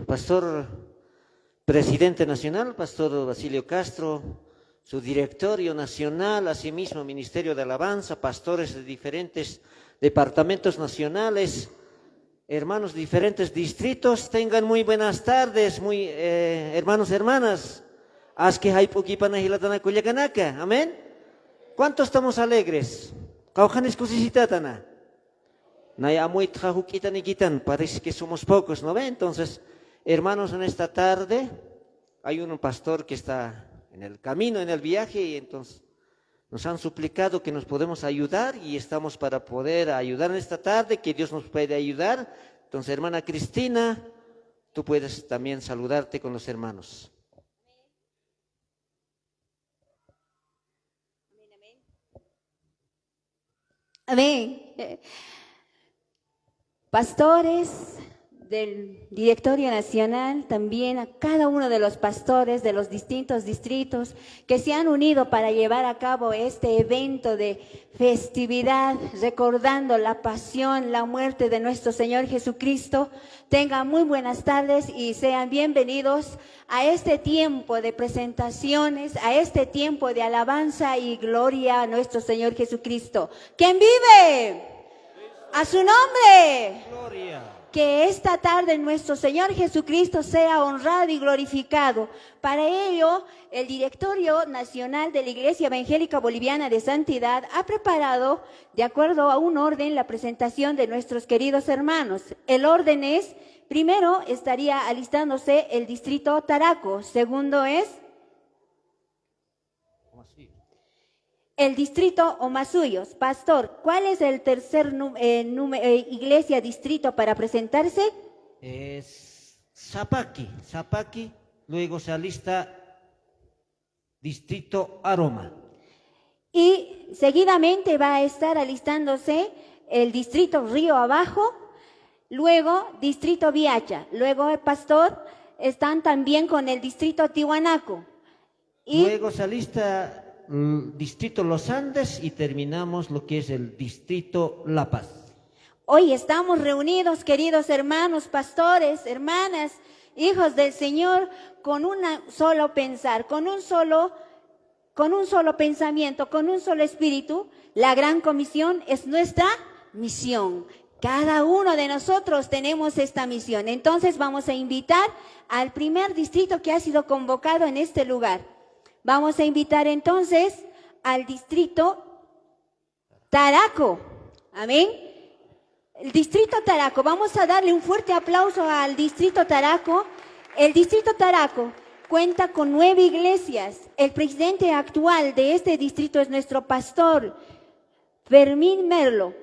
pastor presidente nacional, pastor Basilio Castro, su directorio nacional, asimismo Ministerio de Alabanza, pastores de diferentes departamentos nacionales, hermanos de diferentes distritos, tengan muy buenas tardes, hermanos, hermanas. Amén. ¿Cuántos estamos alegres? Parece que somos pocos, ¿no ve? Entonces, hermanos, en esta tarde hay un pastor que está en el camino, en el viaje, y entonces nos han suplicado que nos podemos ayudar y estamos para poder ayudar en esta tarde, que Dios nos puede ayudar. Entonces, hermana Cristina, tú puedes también saludarte con los hermanos. Amén. Pastores del Directorio Nacional, también a cada uno de los pastores de los distintos distritos que se han unido para llevar a cabo este evento de festividad, recordando la pasión, la muerte de nuestro Señor Jesucristo. Tengan muy buenas tardes y sean bienvenidos a este tiempo de presentaciones, a este tiempo de alabanza y gloria a nuestro Señor Jesucristo. ¿Quién vive? A su nombre. Gloria. Que esta tarde nuestro Señor Jesucristo sea honrado y glorificado. Para ello, el Directorio Nacional de la Iglesia Evangélica Boliviana de Santidad ha preparado, de acuerdo a un orden, la presentación de nuestros queridos hermanos. El orden es, primero estaría alistándose el distrito Taraco, segundo es el distrito Omasuyos. Pastor, ¿cuál es el tercer iglesia distrito para presentarse? Es Zapaqui, luego se alista distrito Aroma. Y seguidamente va a estar alistándose el distrito Río Abajo, luego distrito Viacha, luego el pastor están también con el distrito Tihuanaco. Y luego se alista distrito Los Andes y terminamos lo que es el distrito La Paz. Hoy estamos reunidos, queridos hermanos, pastores, hermanas, hijos del Señor, con un solo pensar, con un solo pensamiento, con un solo espíritu. La gran comisión es nuestra misión. Cada uno de nosotros tenemos esta misión. Entonces vamos a invitar al primer distrito que ha sido convocado en este lugar. Vamos a invitar entonces al distrito Taraco. Amén. El distrito Taraco. Vamos a darle un fuerte aplauso al distrito Taraco. El distrito Taraco cuenta con 9 iglesias. El presidente actual de este distrito es nuestro pastor, Fermín Merlo.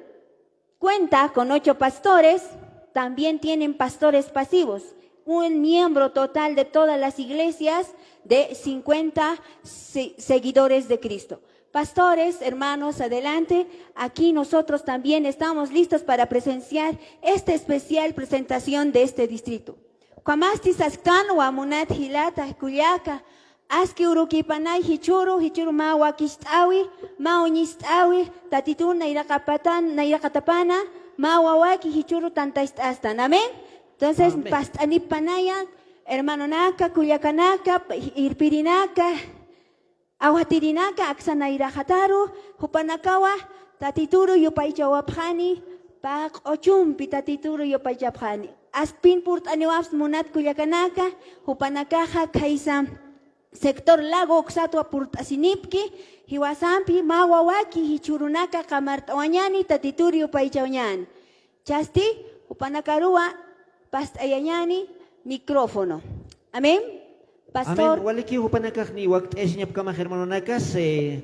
Cuenta con 8 pastores. También tienen pastores pasivos. Un miembro total de todas las iglesias de 50 seguidores de Cristo. Pastores, hermanos, adelante. Aquí nosotros también estamos listos para presenciar esta especial presentación de este distrito. Kwamasti saskan wa munat hilata kuyaka aski urukipanay hichuru ma wakistawi ma unistawi tatitun nairakatapana ma wawaki hichuru tantaistastan. Amén. Entonces, pastanipanaya, hermano Naka, Cuyacanaka, Irpirinaka, Aguatirinaka, Axanairajataru, Jupanakawa, Tatituru, Yopaichawapani, Pak Ochumpi, Tatituru, Yopaichapani. Aspin Purt Aniwaps Munat Cuyacanaka, Jupanakaja, Kaisa, Sector Lago Oxatua Purt Asinipki, Hiwasampi, Mawawaki, Hichurunaka, Kamartawañani, Tatituru, Yopaichawañan. Chasti, Jupanakarua, Pastayanyani, micrófono. Amén. Pastor. Amén. Waliki hupanakak ni wakt esinyap kama hermano nakas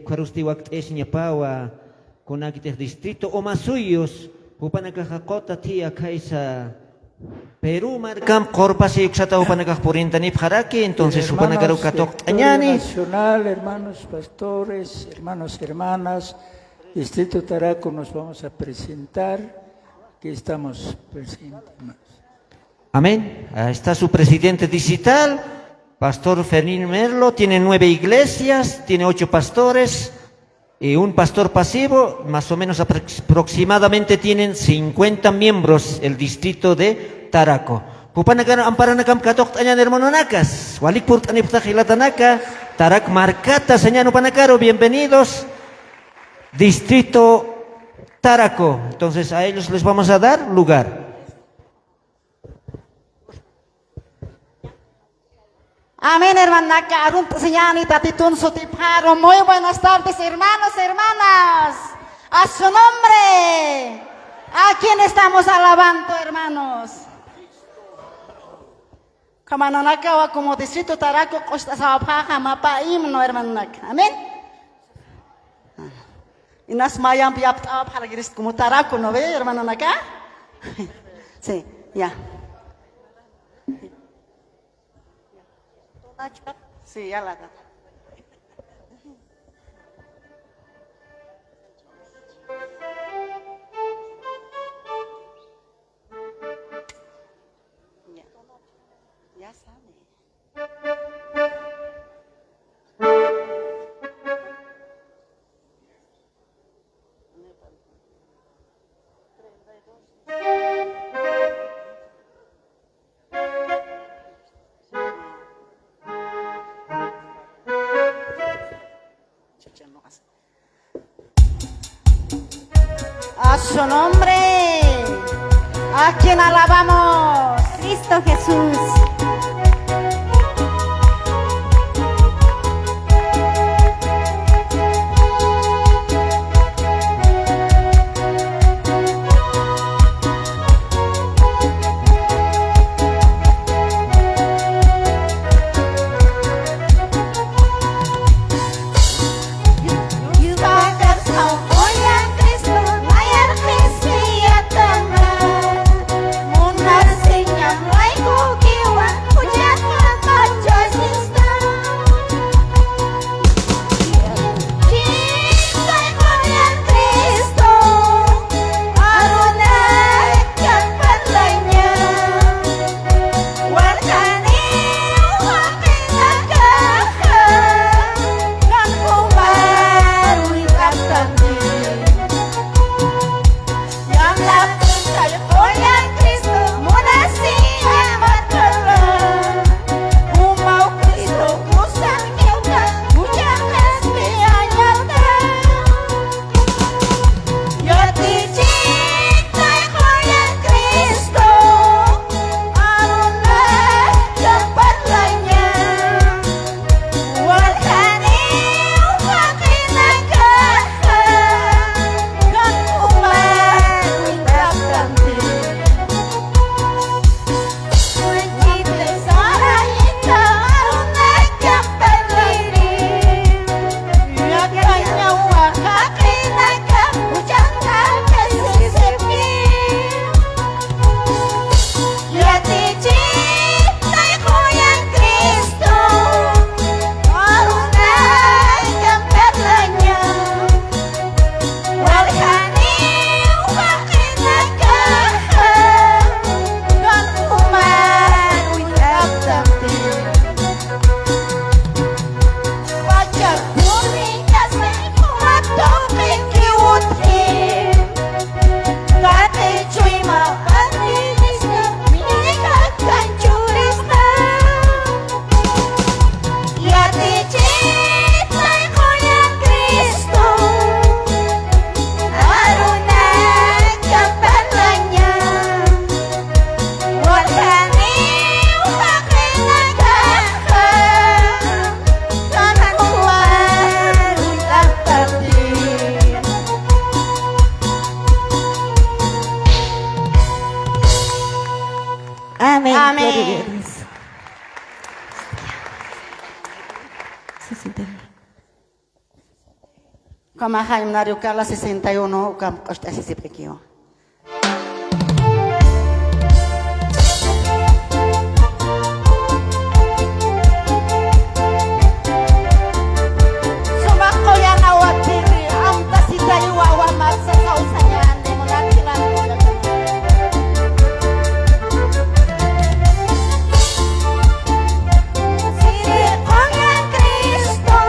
kwarusti wakt esinyapawa konakiteh distrito Omasuyos hupanakak kota tia kaisa Perú marcam corpasi yuxata hupanakak purintanip haraki entonces hupanakaru katok añani. Nacional, hermanos pastores, hermanos hermanas, distrito Taraco nos vamos a presentar. Aquí estamos presentes. Amén. Está su presidente digital, pastor Fermín Merlo, tiene 9 iglesias, tiene 8 pastores y un pastor pasivo, más o menos aproximadamente tienen 50 miembros el distrito de Taraco. Pupanagano amparanagam katok tanya hermano nakas. Walik purt anipta kilatanaka. Tarak marcata señano panacaro. Bienvenidos. Distrito Taraco. Entonces a ellos les vamos a dar lugar. Amén, hermana. Señanita Titun Sutiparo. Muy buenas tardes, hermanos, hermanas. A su nombre. ¿A quién estamos alabando, hermanos? Kamananaka como distrito Taraco, Costa Sabapaja, Mapa Himno, hermanak. Amén. Inas mayam piap para giris como Taraco, ¿no ve, hermano Naka? Sí, ya. Sí, ya la da. Ya sabe. A su nombre, a quien alabamos, Cristo Jesús. Amén. Amén. Kamahaim Nario Carla 61, Cam Costa Sisipequio. Cristo,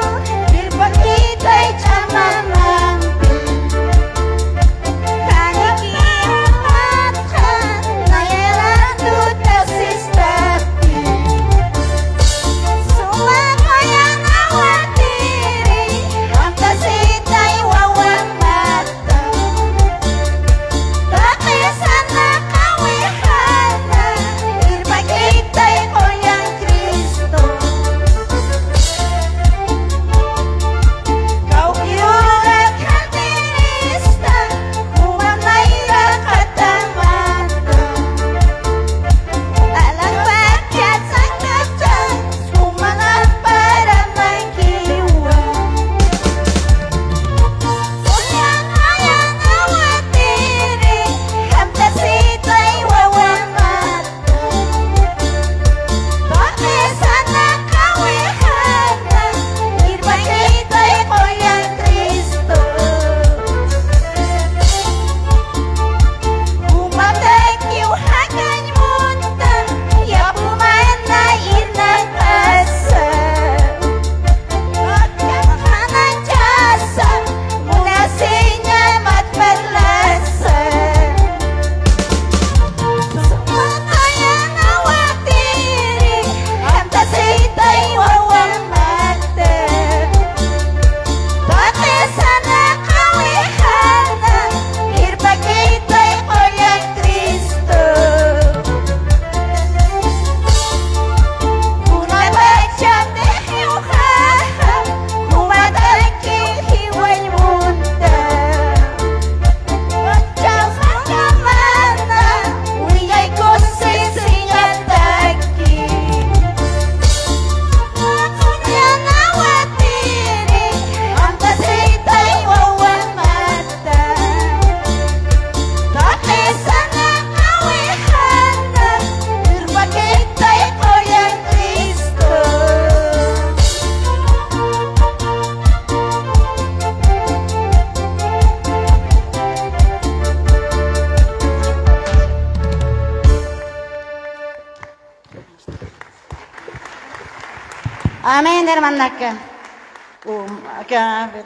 Amén, hermanaca. Acá, a ver.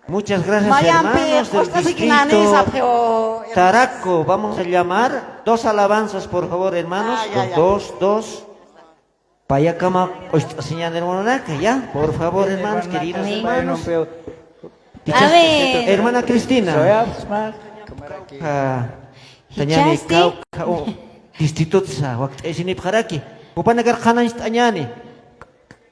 Muchas gracias, Mayampi, hermanos del justo si quinaniza, distrito pero... Taraco. Vamos a llamar 2 alabanzas, por favor, hermanos. Ya. Dos. Payacama, señal hermano Naka, ya. Por favor, hermanos, queridos hermanos. A ver. Hermana Cristina. Tanyani, ¿Escuchaste? distrito sa waktu esini pharaki. Pupa nagar khana istanyani.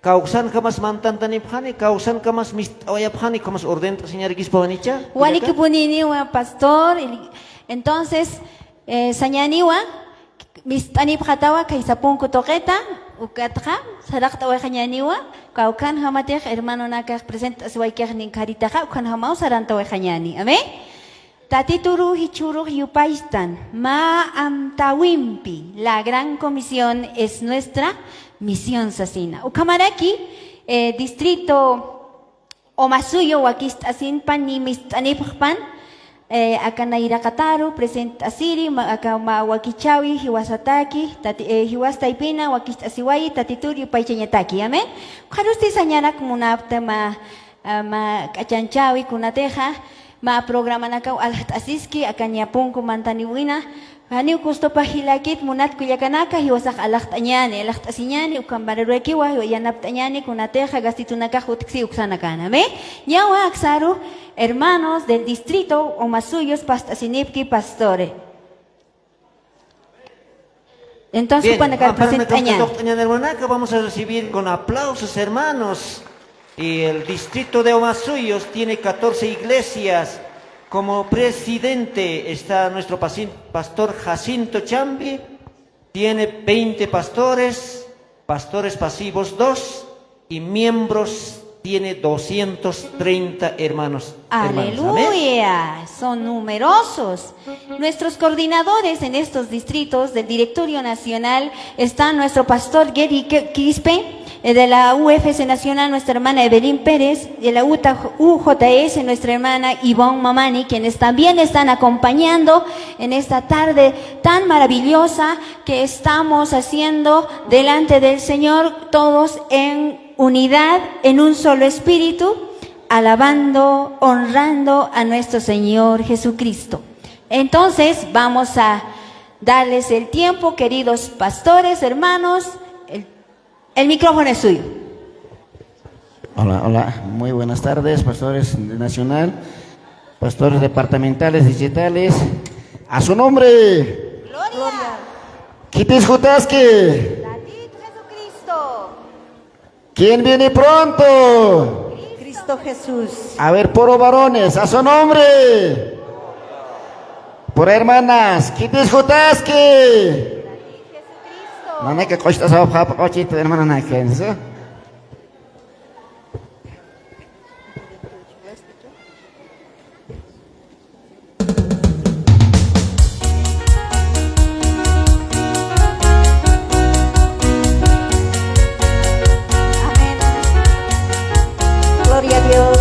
Kausan kamas mantan tani phani, kausan kamas mistawaya phani, kamas orden señor Gispavanicha. Wali kipuniniwa, pastor. Entonces, sañaniwa, mistani phatawa kaisapun kutoqueta, ukatja, saraktawa jañaniwa, kaukan hamatej, hermano naka presenta suaikej nin karitaja, ukan hamau sarantawa jañani. Amén. Tatituru hichuru yupaistan, ma amtawimpi, la gran comisión es nuestra misión sasina. Ukamaraki, distrito Omasuyo, Wakistasin pan ni mistanippan, Akanaira Kataru, presenta Asiri, Akama Wakichawi, Hiwasataki, Hiwastaipina, Wakistasiwai, Tatituru Paicheñataki, amén. Karusti sañara kumunapta ma kachanchawi kunateja. Ma programa nakaw alhat asiski akanyapung kumantaniwina hani gusto pa hilakit munat kuyakanaka hiwasak alakt anyani alakt asinyani ukambarureki wa yanap tanyani kunateja gastitunaka jutiksi uksanakana me nyawa aksaru hermanos del distrito Omasuyos pastasinipki pastore. Entonces cuando vamos a recibir con aplausos, hermanos. Y el distrito de Omasuyos tiene 14 iglesias. Como presidente está nuestro pastor Jacinto Chambi. Tiene 20 pastores, pastores pasivos 2 y miembros tiene 230 hermanos. Aleluya, son numerosos. Nuestros coordinadores en estos distritos del Directorio Nacional están nuestro pastor Gary Quispe, de la UFC Nacional, nuestra hermana Evelyn Pérez, de la UJS, nuestra hermana Ivonne Mamani, quienes también están acompañando en esta tarde tan maravillosa que estamos haciendo delante del Señor, todos en unidad, en un solo espíritu, alabando, honrando a nuestro Señor Jesucristo. Entonces, vamos a darles el tiempo, queridos pastores, hermanos. El micrófono es suyo. Hola, muy buenas tardes, pastores nacional, pastores departamentales, digitales. A su nombre. Gloria. Quitis Jutaski. David Jesucristo. ¿Quién viene pronto? Cristo Jesús. A ver, poro varones, a su nombre. Por hermanas, Quitis Jutaski. Mana que costa sa papa cochito hermana na kenzo. Amén. Gloria a Dios.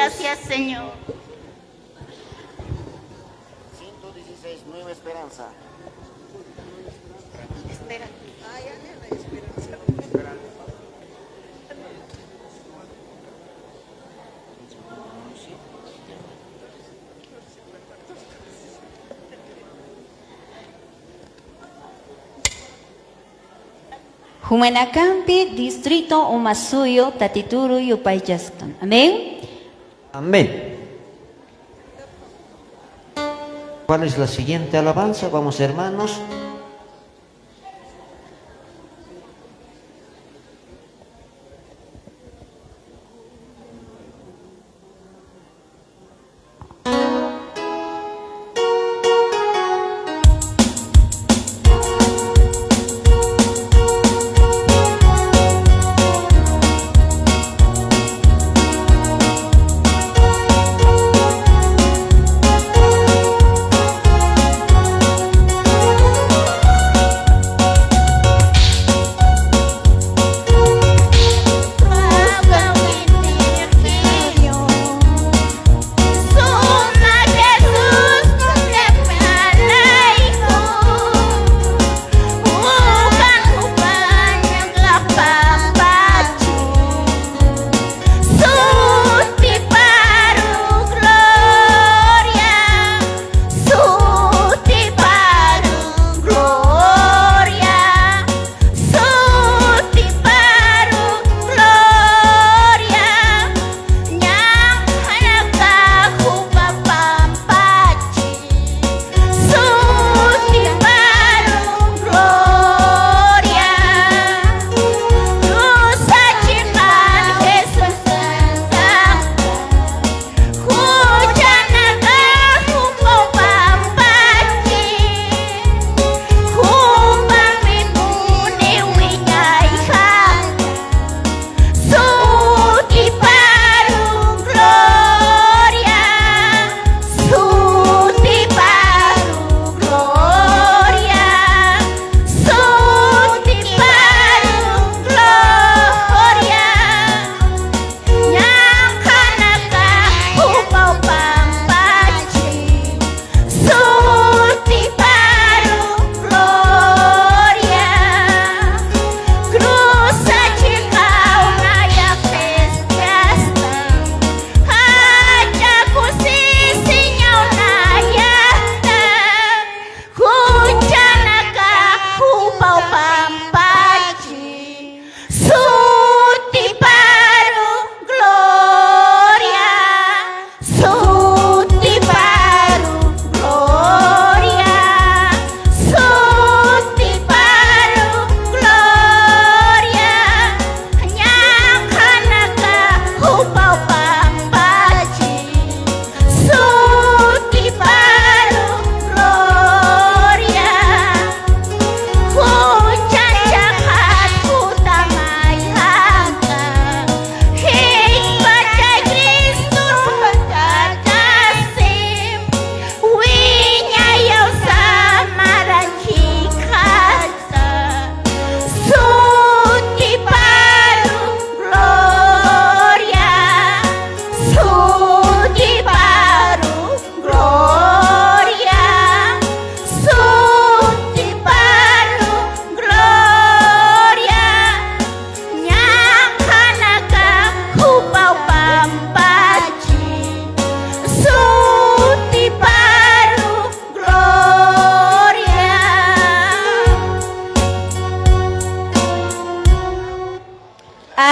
Gracias, Señor. 116, Nueva Esperanza. Humanacampi, distrito Umasuyo, Tatituru, Yupaychastan. Amén. Amén. ¿Cuál es la siguiente alabanza? Vamos, hermanos.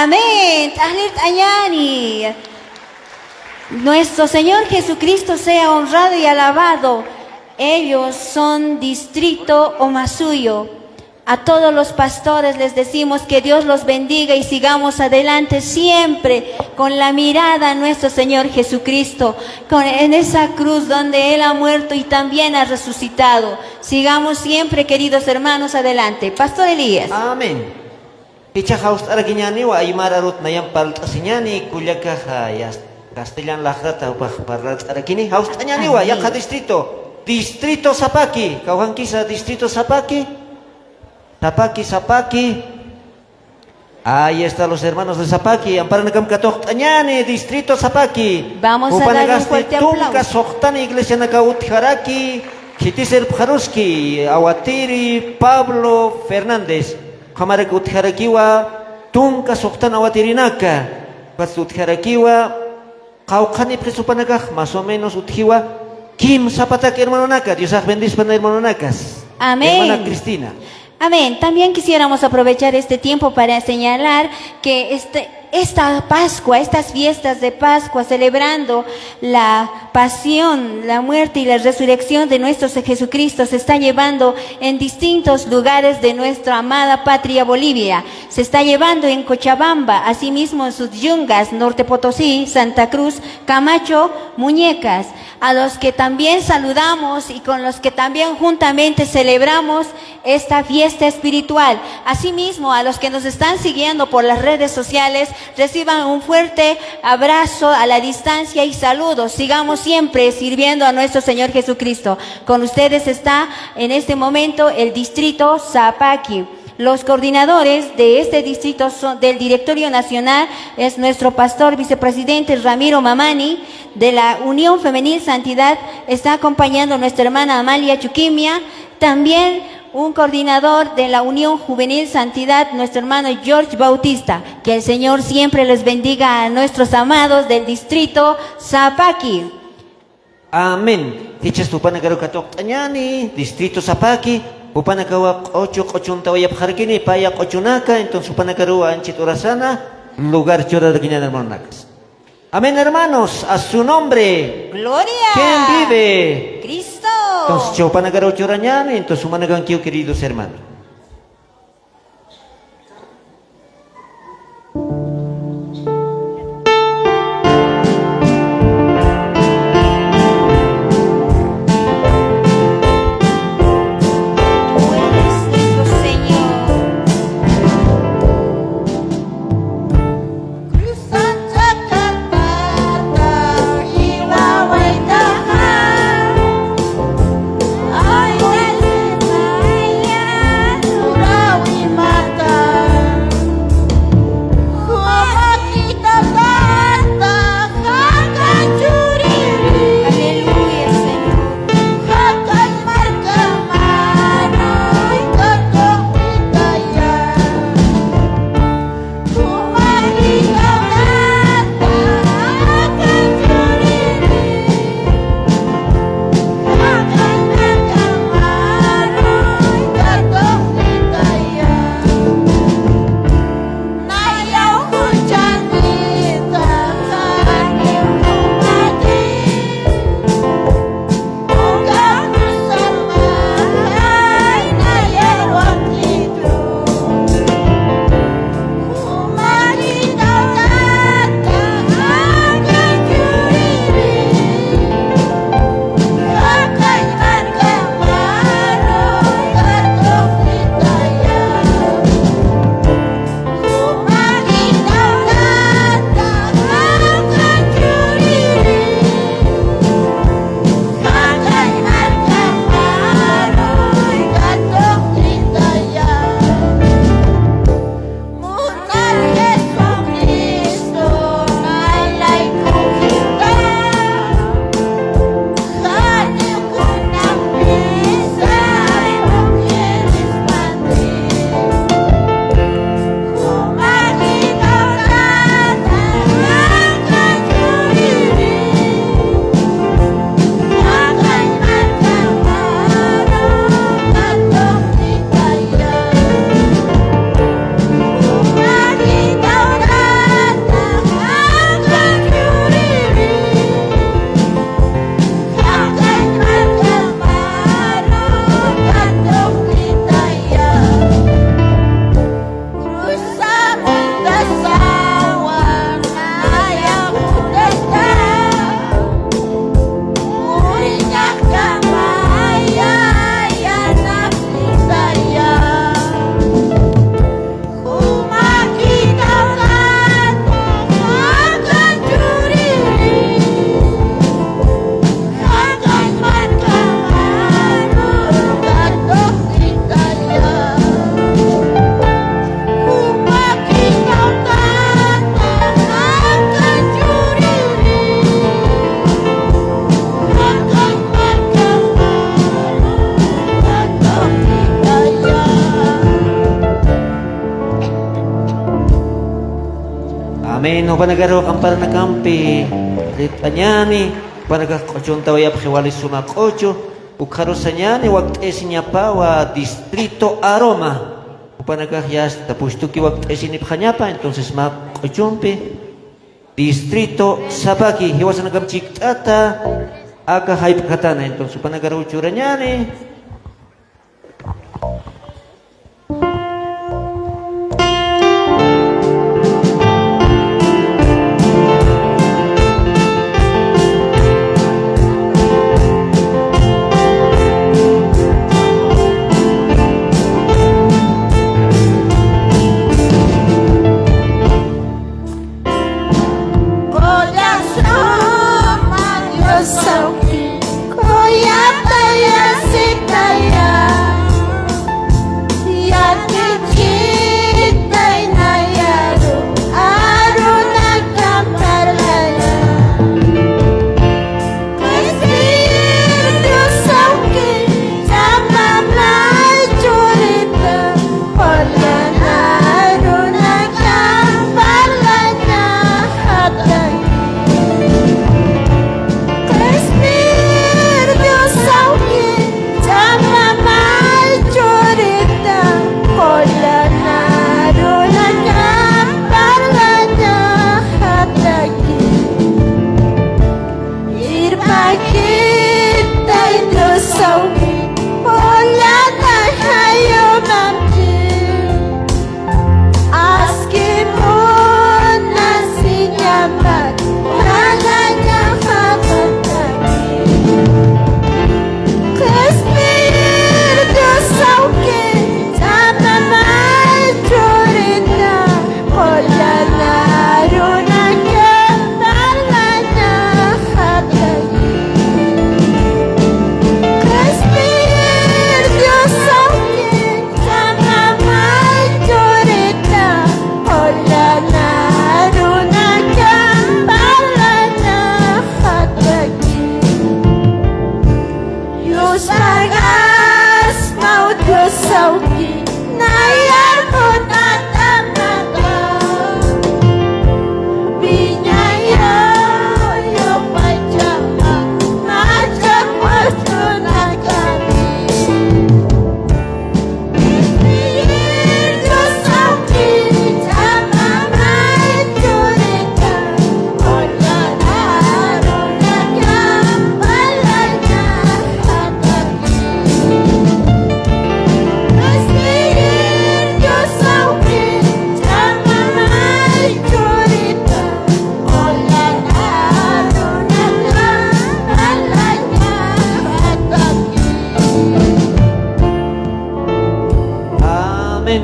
Amén. Tahlit Ayani. Nuestro Señor Jesucristo sea honrado y alabado. Ellos son distrito Omasuyo. A todos los pastores les decimos que Dios los bendiga y sigamos adelante siempre con la mirada a nuestro Señor Jesucristo, en esa cruz donde Él ha muerto y también ha resucitado. Sigamos siempre, queridos hermanos, adelante. Pastor Elías. Amén. Picha haust argiñani wa aymara rut nayam paltasiñani kullaka hayas castellan lahrata parlat argini haust añani wa yaqa distrito Sapaki kauhankisa distrito Sapaki. Sapaki. Ahí están los hermanos de Zapaqui. Amparanakam Katohtañani, distrito Zapaqui. Vamos a dar un fuerte Tunka aplauso. Sohtani, iglesia Nakautjaraki, Chitiser Pjaruski, Awatiri, Pablo Fernández. Kamarek Utjarakiwa, Tunka Sohtana Awatirinaka. Pas Utjarakiwa, Kaukani Presupanakaj, más o menos Utjiwa, Kim Zapatak, hermano Naka. Dios bendice para hermano Nakas. Amén. Hermana Cristina. Amén. También quisiéramos aprovechar este tiempo para señalar que esta Pascua, estas fiestas de Pascua, celebrando la pasión, la muerte y la resurrección de nuestro Jesucristo, se está llevando en distintos lugares de nuestra amada patria Bolivia. Se está llevando en Cochabamba, asimismo en sus yungas, Norte Potosí, Santa Cruz, Camacho, Muñecas, a los que también saludamos y con los que también juntamente celebramos esta fiesta espiritual. Asimismo, a los que nos están siguiendo por las redes sociales, reciban un fuerte abrazo a la distancia y saludos. Sigamos siempre sirviendo a nuestro Señor Jesucristo. Con ustedes está en este momento el distrito Zapaqui. Los coordinadores de este distrito son del Directorio Nacional, es nuestro pastor vicepresidente Ramiro Mamani. De la Unión Femenil Santidad está acompañando nuestra hermana Amalia Chuquimia. También un coordinador de la Unión Juvenil Santidad, nuestro hermano George Bautista. Que el Señor siempre les bendiga a nuestros amados del distrito Zapaqui. Amén. Dichas tupana karo katok tanyani, distrito Zapaqui, upana kawa ocho tawaya pjarkini, paya ochunaka, entonces upana karo anchit orasana, lugar chora de Guinea hermano Nacas. Amén, hermanos, a su nombre. ¡Gloria! ¿Quién vive? ¡Cristo! Entonces, chopana karo chorañani, entonces humanagan kiyo, queridos hermanos. Ay, panagaro kampara na kampi litanyani panaga kochon tawaya phiwali suma kocho ukaro sanyani wakt esinya pawa distrito aroma panaga yas tapustuki wakt esini phanyapa entonces ma kochompe distrito sabaki hiwasan gam chiktata aka hype katana entonces panagaro churanyani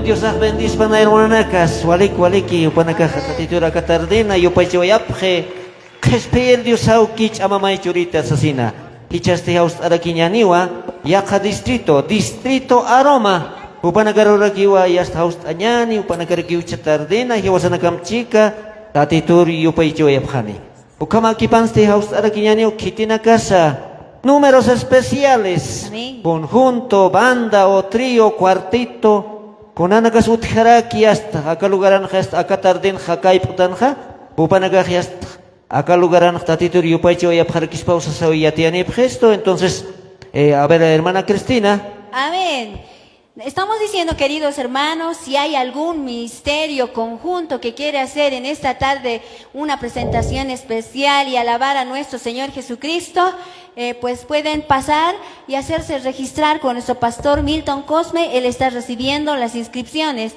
Dios bendice para hermanakas, waliki, upanaka tatitura katardina, yo pachoyapje, que espera Dios aukich amamay churita asesina. Hichaste haus arakiñaniwa, yaka distrito aroma. Upanagarorakiwa yast haus añani, upanagarakiwa chatardina, hiwasanakam chica, tatitur yo pachoyapjani. Ukamaki panste haus arakiñani, kitina casa. Números especiales, Amén. Conjunto, banda o trío, cuartito. Kunanakas utjaraki hasta acá lugaran hasta acá tarden hakai putanja pupanagaj hasta acá lugaran tatitur yupacho ya parkis pausa sauyatiani gesto entonces a ver hermana Cristina. Amén. Estamos diciendo, queridos hermanos, si hay algún ministerio conjunto que quiere hacer en esta tarde una presentación especial y alabar a nuestro Señor Jesucristo, pues pueden pasar y hacerse registrar con nuestro pastor Milton Cosme. Él está recibiendo las inscripciones.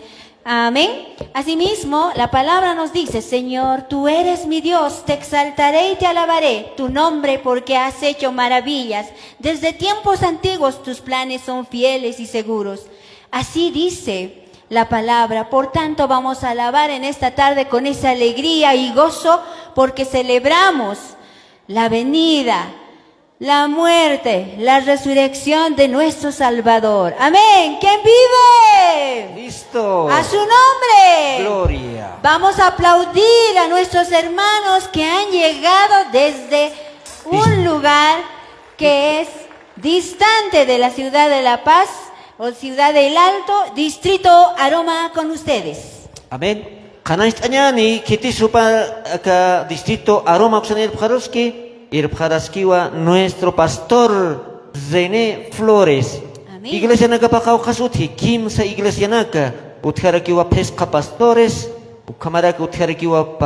Amén. Asimismo, la palabra nos dice: Señor, tú eres mi Dios, te exaltaré y te alabaré tu nombre porque has hecho maravillas. Desde tiempos antiguos tus planes son fieles y seguros. Así dice la palabra. Por tanto, vamos a alabar en esta tarde con esa alegría y gozo porque celebramos la venida, la muerte, la resurrección de nuestro Salvador. Amén. ¿Quién vive? Listo. A su nombre. Gloria. Vamos a aplaudir a nuestros hermanos que han llegado desde un lugar que es distante de la ciudad de La Paz o ciudad del Alto, distrito Aroma, con ustedes. Amén. Kanaistañani, Kitisupa, acá distrito Aroma Oxanel Pjaroski, Irpjaraskiwa, nuestro pastor Zené Flores. Amén. Iglesia Naka Pajao Jasuti, Kimsa Iglesia Naka, Utjarakiwa Pesca Pastores, Ukamaraka Utjarakiwa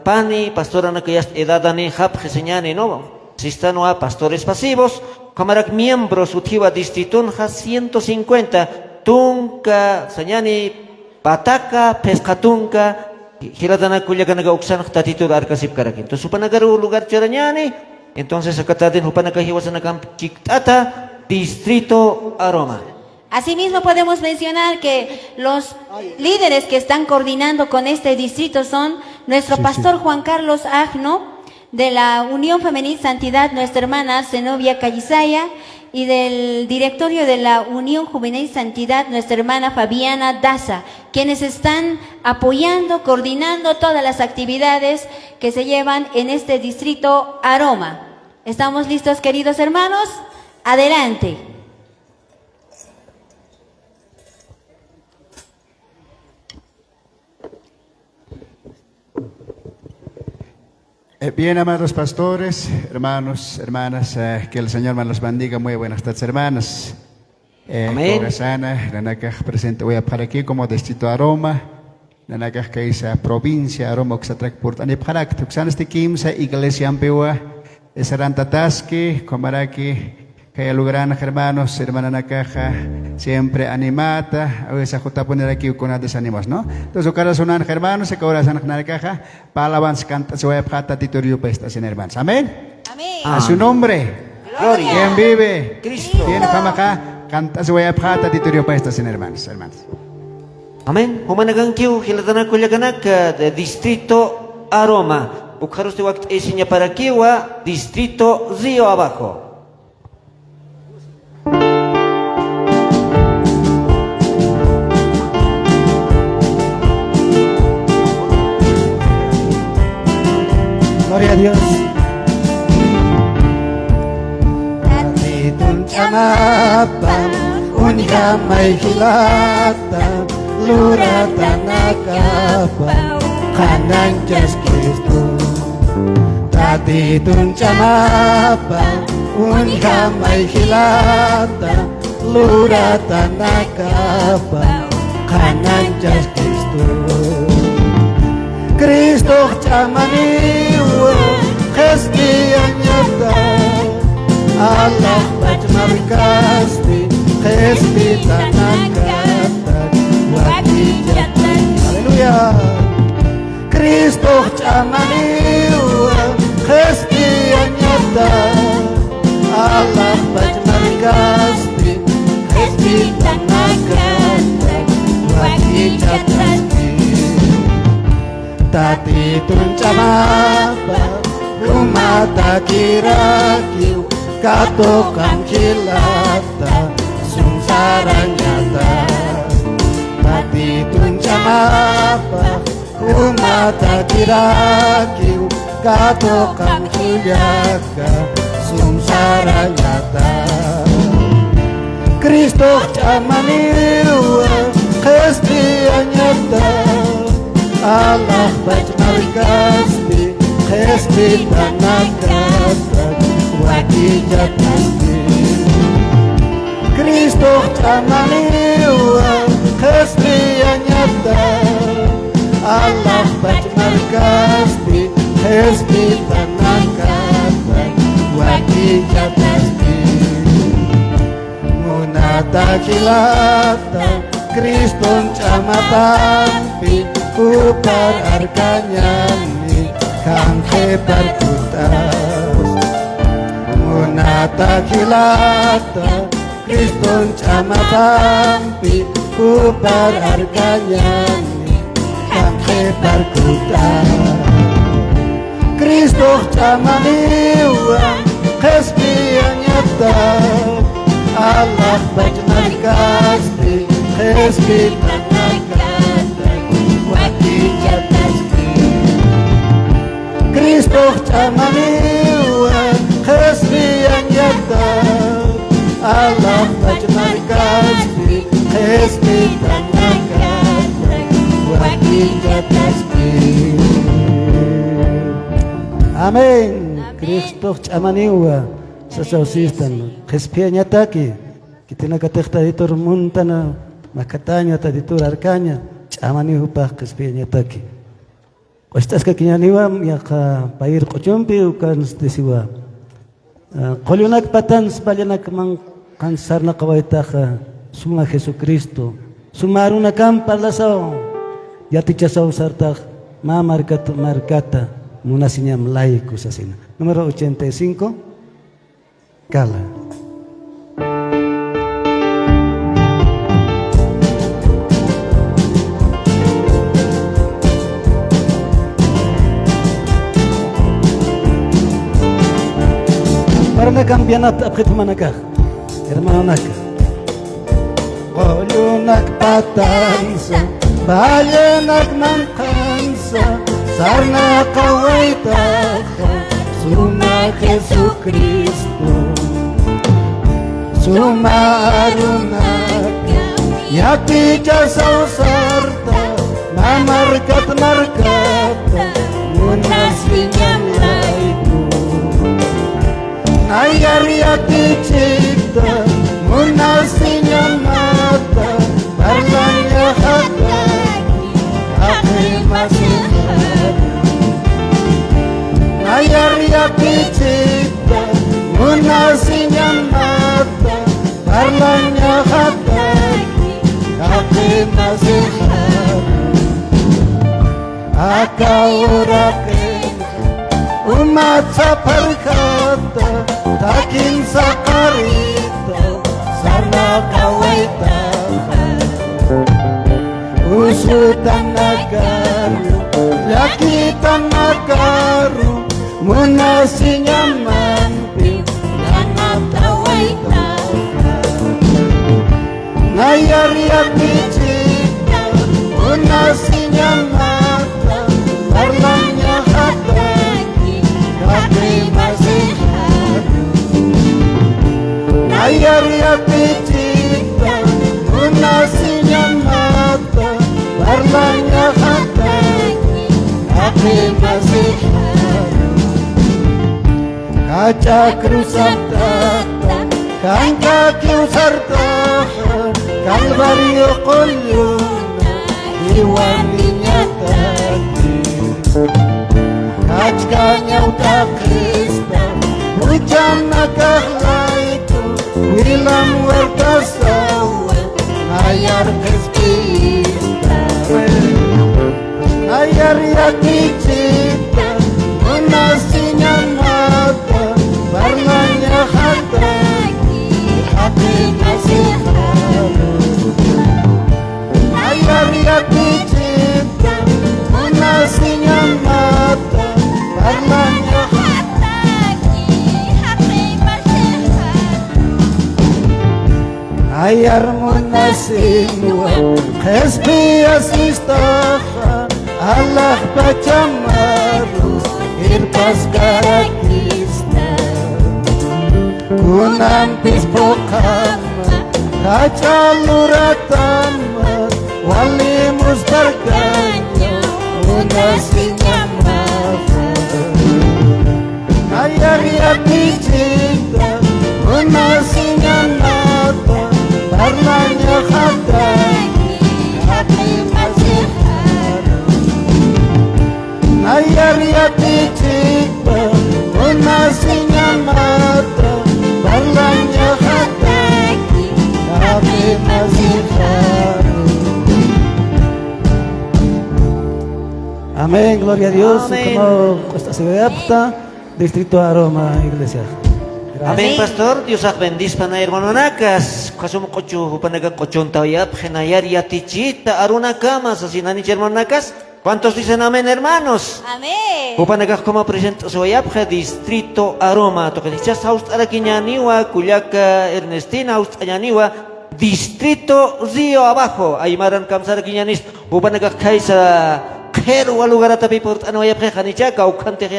Pani, Pastora Naka Yast Edadane Hap Jeseñane, no, Sistano a Pastores Pasivos, Kamarak miembros Utiwa Distritunja 150, Tunka, Sañani, Pataka, Pescatunca, Giladana Culiacanaga Uxan, Tatito de Arcasip Caraquín. Entonces, Supanagaru, lugar Charañani, entonces acá en Upanacajiguasanacam Chictata, Distrito Aroma. Asimismo podemos mencionar que los líderes que están coordinando con este distrito son nuestro pastor Juan Carlos Agno, de la Unión Femenil Santidad, nuestra hermana Zenobia Callisaya, y del directorio de la Unión Juvenil Santidad, nuestra hermana Fabiana Daza, quienes están apoyando, coordinando todas las actividades que se llevan en este distrito Aroma. ¿Estamos listos, queridos hermanos? Adelante. Bien, amados pastores, hermanos, hermanas, que el Señor me los bendiga. Muy buenas tardes, hermanos. Amén. Presente voy a para aquí como distrito Aroma. Nanakaj que es provincia Aroma Oxatrac Portani Parak. Tuxan este Kimsa, Iglesia Ampeua, Esarantataski, Comaraki, que logran hermanos, hermana Nakaja, siempre animata, a veces a poner aquí con desanimos, ¿no? Entonces, cada sonan hermanos, se cobra san Nakaja, palabras canta, se va a plata titorio pestas en hermanos. Amén. Amén. A su nombre. Gloria. ¿Quién vive? Cristo. ¿Quién fama acá? Canta, se va a plata titorio pestas en hermanos, hermanos. Amén. Humanagankiu, Giladana Culiacanaca, de Distrito Aroma. Bucaros de Wakt Esiña para Kiwa, Distrito Río Abajo. Gloria a Dios. Tatitun chamapa, unika may hilata, lura tanakapa, kanan Diyos Kristo. Tatitun chamapa, unika may hilata, lura tanakapa, kanan Diyos Kristo. Cristo chamaniwa, Cristianyata, Allah bajmarkasti, Cristi tanakata, wakijatan. Haleluya. Cristo chamaniwa, Cristianyata, Allah bajmarkasti, Cristi tanakata, wakijatan. Tatitun chamapa, rumata kirakiu, katokan kilata, sungsaran nyata. Tatitun chamapa, rumata kirakiu, katokan kilaka, sungsaran nyata. Kristo chamaniwa, Kristian nyata, Allah bajmarkasti, Kristi tanakata, wakijatasti. Kristo chamaniwa, Kristi anyata, Allah bajmarkasti, Kristi tanakata, wakijatasti. Munata kilata, Kriston chamapampi, upar arkanyani kangke perkutas. Munata kilata, Kriston chamapampi, upar arkanyani kangke perkutas. Kristo chamaniwa, kespian nyata, Allah bajmarkasti, kespian tanakata, wakijatasti. Kristo chamaniwa, kespian nyata, Allah bajmarkasti, kespian tanakata, wakijatasti. Amén. Amén. Cristo chamaniwa. Sasausistan. Kespianya taki. Kitina katekta ditur muntana. Makatanya ta ditur arkanya. Chamaniwa pa kespianya taki. Kostas ka kinyaniwa ya ka pair kochumpi ukan stesiwa. Kolyonak patan sebalyanak mang kansar na kawaita ka suma Jesucristo. Sumaruna kam parlasaw. Yati chasaw sartak ma markata muna sinyam laiku sa sina. Número 85. Kala. Para cambianat apkit manakah. Hermano nak. Kolyonak patansa, balyanak mangkansa, sarna kawaitaka, suma Jesucristo, suma arunaka, yati jasaw sarta, markata, munas linyang laiku. Nayar yati cipta, munas linyang mata, parlanya hataki, aku masih ada. Nayar yati cipta, munas linyang mata, parlanya hataki, aku masih ada. Akau rakyat umat saperkata, takin sakarita, sarna kawaita, usutan nagaru, yakitan nagaru, munasinya mampi, yanap kawaita, nayar yati cipta, munasinya mata, parlanya hataki, kaki masih ada. Nayar yati cipta, munasinya mata, parlanya hataki, kaki masih ada. Kaca kerusak tata, kan kaki sartahan, kalvario kolyuna, diwaninya tadi. Kacanya utak Krista, hujan nakahlaiku, wilam wartasawa, nayar Krista. Nayar yati cipta, munasinya mata, warnanya hataki, hati masih ada. Nayar yati cipta, munasinya mata, warnanya hataki, hati masih ada. ayar munasinwa, hesbi asistaha, Allah baca marus, irpas karakista. Kunampis pokama, kaca luratama, wali mustarkanya, munasinya mafa. Ayar yati cinta, munasinya mata, parlanya hataki, hati masih ada. Ayar yati cinta, munasinya mata, parlanya hataki, hati masih ada. Amén, gloria a Dios. Amén. Como Costa Segayapta, Distrito Aroma, Iglesia. Amén, pastor. Dios os bendiga, hermano Nacas. Kasum kochu panaga kochon tawayap, genayar yatichita, aruna camas, así nani hermano Nacas. ¿Cuántos dicen amén, hermanos? Amén. Upanaga como presente soyap, Distrito Aroma. Tocadichas haust araquiñaniwa, Cuyaca Ernestina, haust ayaniwa, Distrito Río Abajo. Aymaran kamsar quiñanis, upanaga kaisa, kero lugar atapi por anoyap, janichaca, ukante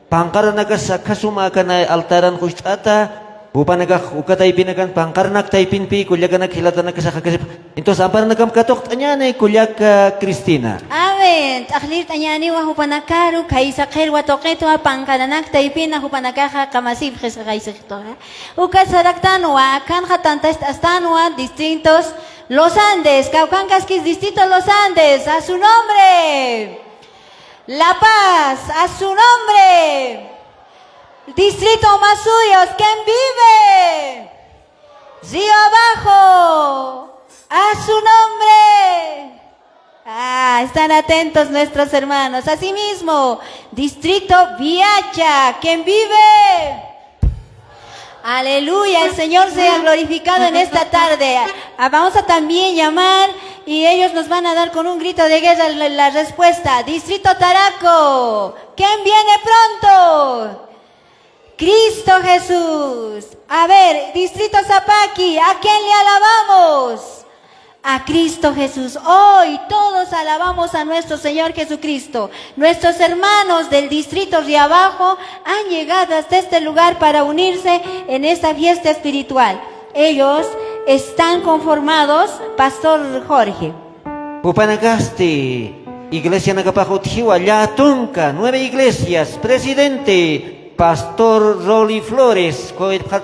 pangkaran nagas kasuma kana altaran kustata Upanagak ukatay pinakan pangkarnak tay pinpi kulyaganak hilatanak sa kakasip. Entonces ampar nagam katok tanyane kulyak Cristina. Amen. Taklir tanyani wa hupanakaru kaisa kher wa toketo pangkananak taipin na hupanakaja kamasip kesa kaisa kito. Ukat saraktanwa kan hatantas astanwa distintos Los Andes, Caucancaskis, Distrito Los Andes, a su nombre. La Paz, a su nombre. Distrito Masuyos, ¿quién vive? Río Abajo, a su nombre. Están atentos nuestros hermanos. Asimismo, Distrito Viacha, ¿quién vive? Aleluya, el Señor sea glorificado en esta tarde. Vamos a también llamar y ellos nos van a dar con un grito de guerra la respuesta. Distrito Taraco, ¿quién viene pronto? Cristo Jesús. A ver, Distrito Zapaqui, ¿a quién le alabamos? A Cristo Jesús. Hoy todos alabamos a nuestro Señor Jesucristo. Nuestros hermanos del Distrito de Abajo han llegado hasta este lugar para unirse en esta fiesta espiritual. Ellos están conformados, Pastor Jorge. Upanagasti, Iglesia Nagapajutiwa, Yatunca, 9 iglesias, presidente, Pastor Rolly Flores,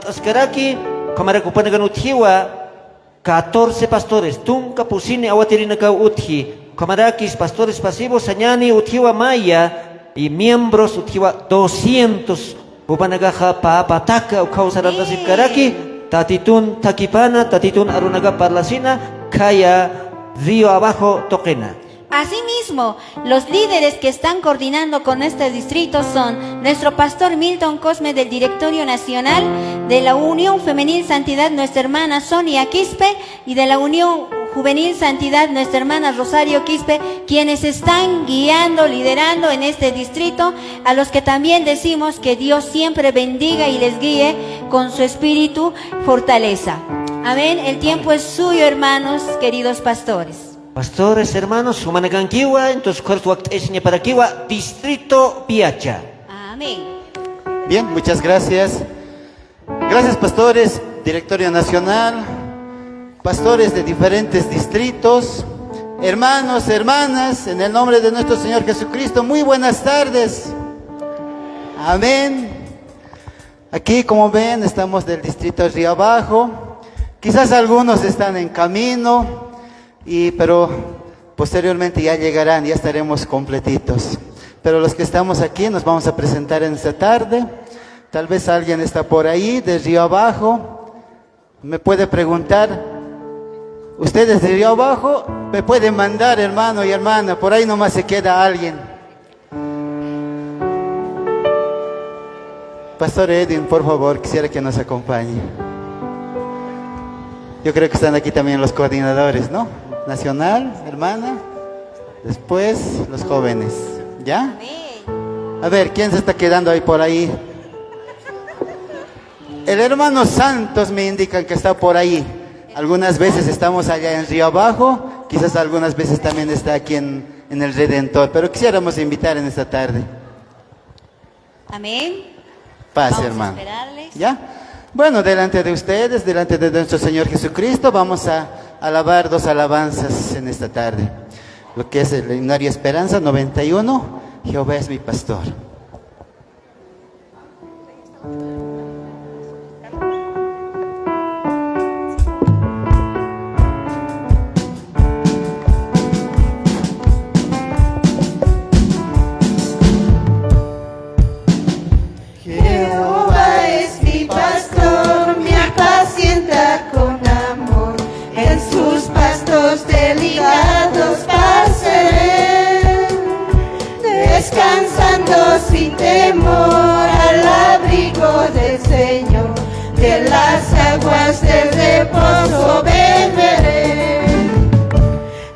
Ascaraki, Kamarakupanaganuchiwa, 14 pastores, Tunca, Pusini, Awatirinaca, Utji, Kamarakis, pastores pasivos, Sañani, Utiwa Maya, y miembros, Utiwa 200, Upanagaja, Paapataka, Ukausarandasip Karaki, Tatitun Takipana, Tatitun Arunaga Parlasina, Kaya, Río Abajo, Toquena. Asimismo, los líderes que están coordinando con este distrito son nuestro pastor Milton Cosme del Directorio Nacional, de la Unión Femenil Santidad nuestra hermana Sonia Quispe y de la Unión Juvenil Santidad nuestra hermana Rosario Quispe, quienes están guiando, liderando en este distrito, a los que también decimos que Dios siempre bendiga y les guíe con su espíritu fortaleza. Amén. El tiempo es suyo, hermanos, queridos pastores. Pastores, hermanos, Humanaganquiwa, entonces cuarto para Kiwa, Distrito Piacha. Amén. Bien, muchas gracias. Gracias, pastores, Directorio Nacional, pastores de diferentes distritos, hermanos, hermanas, en el nombre de nuestro Señor Jesucristo, muy buenas tardes. Amén. Aquí, como ven, estamos del distrito Río Abajo. Quizás algunos están en camino, pero posteriormente ya llegarán, ya estaremos completitos. Pero los que estamos aquí nos vamos a presentar en esta tarde. Tal vez alguien está por ahí, de Río Abajo. Me puede preguntar, ¿ustedes de Río Abajo? Me pueden mandar, hermano y hermana, por ahí nomás se queda alguien. Pastor Edwin, por favor, quisiera que nos acompañe. Yo creo que están aquí también los coordinadores, ¿no? Nacional, hermana, después los jóvenes, ¿ya? A ver, ¿quién se está quedando ahí por ahí? El hermano Santos me indican que está por ahí. Algunas veces estamos allá en Río Abajo, quizás algunas veces también está aquí en el Redentor, pero quisiéramos invitar en esta tarde. Amén. Pase, hermano. ¿Ya? Bueno, delante de ustedes, delante de nuestro Señor Jesucristo, vamos a alabar 2 alabanzas en esta tarde. Lo que es el himnario Esperanza 91, Jehová es mi pastor. Jehová es mi pastor, me apacienta con amor, en sus pastos delicados pasaré, descansando sin temor al abrigo del Señor, de las aguas del reposo beberé.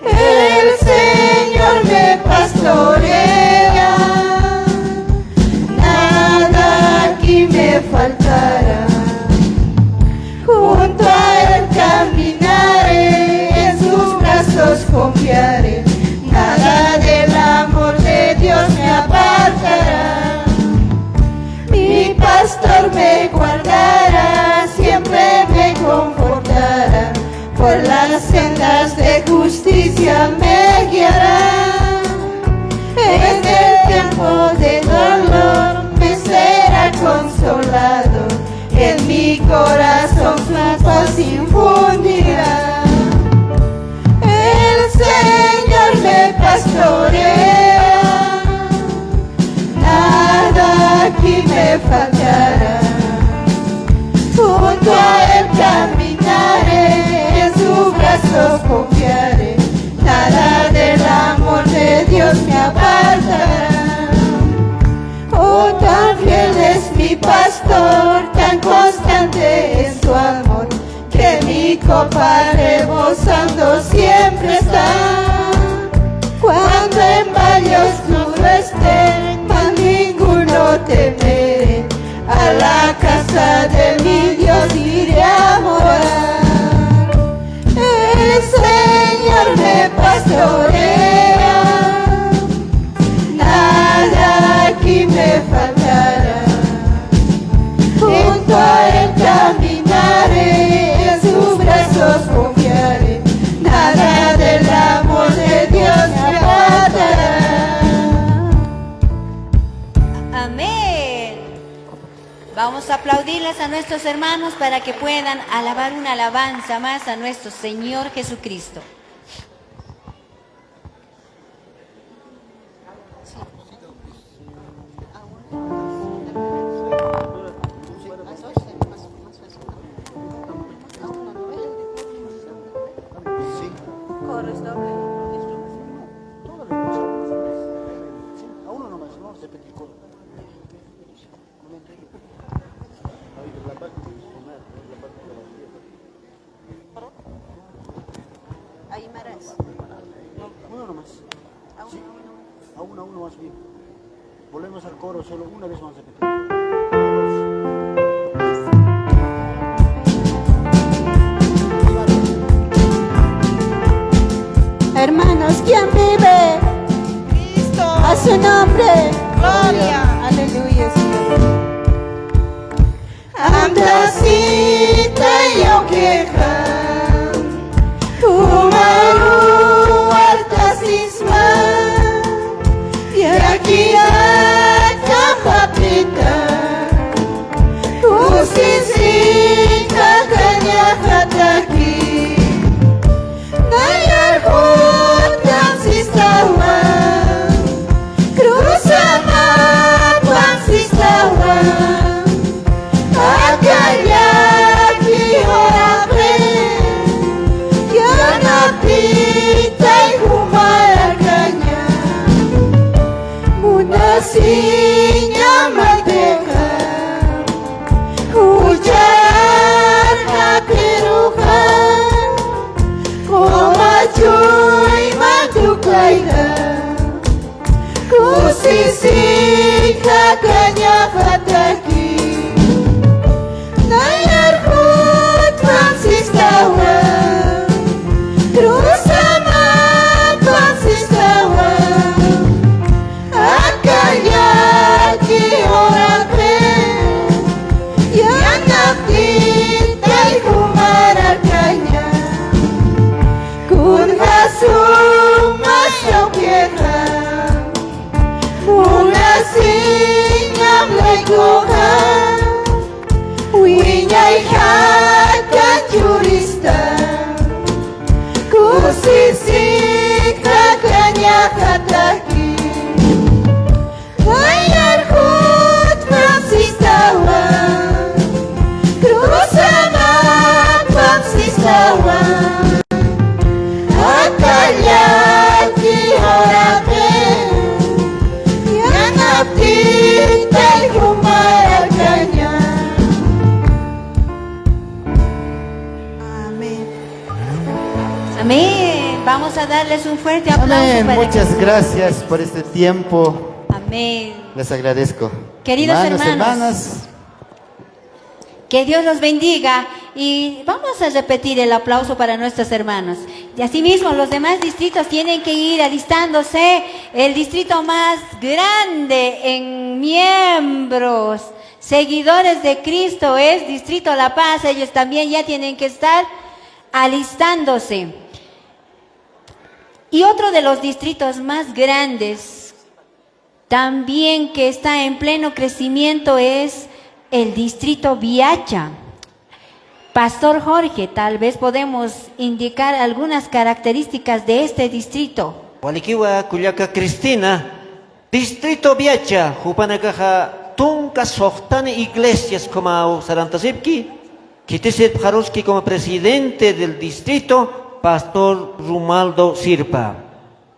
El Señor me pastorea, nada aquí me faltará. Junto a Él caminaré, en sus brazos confiaré, nada del amor de Dios me apartará. Mi pastor me guardará, las sendas de justicia me guiará. En el tiempo de dolor me será consolado, en mi corazón su paz infundirá. El Señor me pastorea, nada aquí me faltará. Junto a Él caminaré, en su brazo confiaré, nada del amor de Dios me apartará. Oh, tan fiel es mi pastor, tan constante es su amor, que mi copa rebosando siempre está. Cuando en valle oscuro esté, más ninguno temeré, a la casa de mi Dios iré a morar. El Señor me pastorea, nada aquí me faltará. Junto a Él caminaré, en sus brazos confiaré, nada del amor de Dios me apartará. Amén. Vamos a aplaudirles a nuestros hermanos para que puedan alabar una alabanza más a nuestro Señor Jesucristo. A uno más bien. Volvemos al coro, solo una vez más a repetir. Hermanos, ¿quién vive? Cristo. A su nombre. Gloria. Aleluya, Señor. Amdasita yo queja. Umaru artasisma. Y aquí acá papita. Usisita cañajataki. Nayar hutan sistawa. Cruzama pan sistawa. Akayaki horabre. Yanapita y humaraganya. Munasinya manteca. Hujan hapiruka. Komachuy matukaida. Kusisika kanya hataki. Nayar hut pansistawa. Krusama pansistawa. Akayaki horabre. Yanapita y humaraganya. Kun hasuma shoketa. Una sinyam legoha. Winyay hatan jurista. Kusisika kanya hataki. Nayar hut pansistawa. Krusama pansistawa. Akayaki horabe. Yanapita y humaraganya. Amén. Amén. Vamos a darles un fuerte aplauso. Amén. para Muchas que- gracias por este tiempo. Amén. Les agradezco. Queridos hermanos. hermanas, Que Dios los bendiga y vamos a repetir el aplauso para nuestros hermanos. Y asimismo los demás distritos tienen que ir alistándose. El distrito más grande en miembros, seguidores de Cristo es Distrito La Paz. Ellos también ya tienen que estar alistándose. Y otro de los distritos más grandes, también que está en pleno crecimiento, es el distrito Viacha. Pastor Jorge, tal vez podemos indicar algunas características de este distrito. Walikiwa Kulyaka Cristina, distrito Viacha, Jupanakaja, Tunka Sohtane Iglesias como Sarantasipki, Kitisip Jaruski como presidente del distrito, Pastor Rumaldo Sirpa.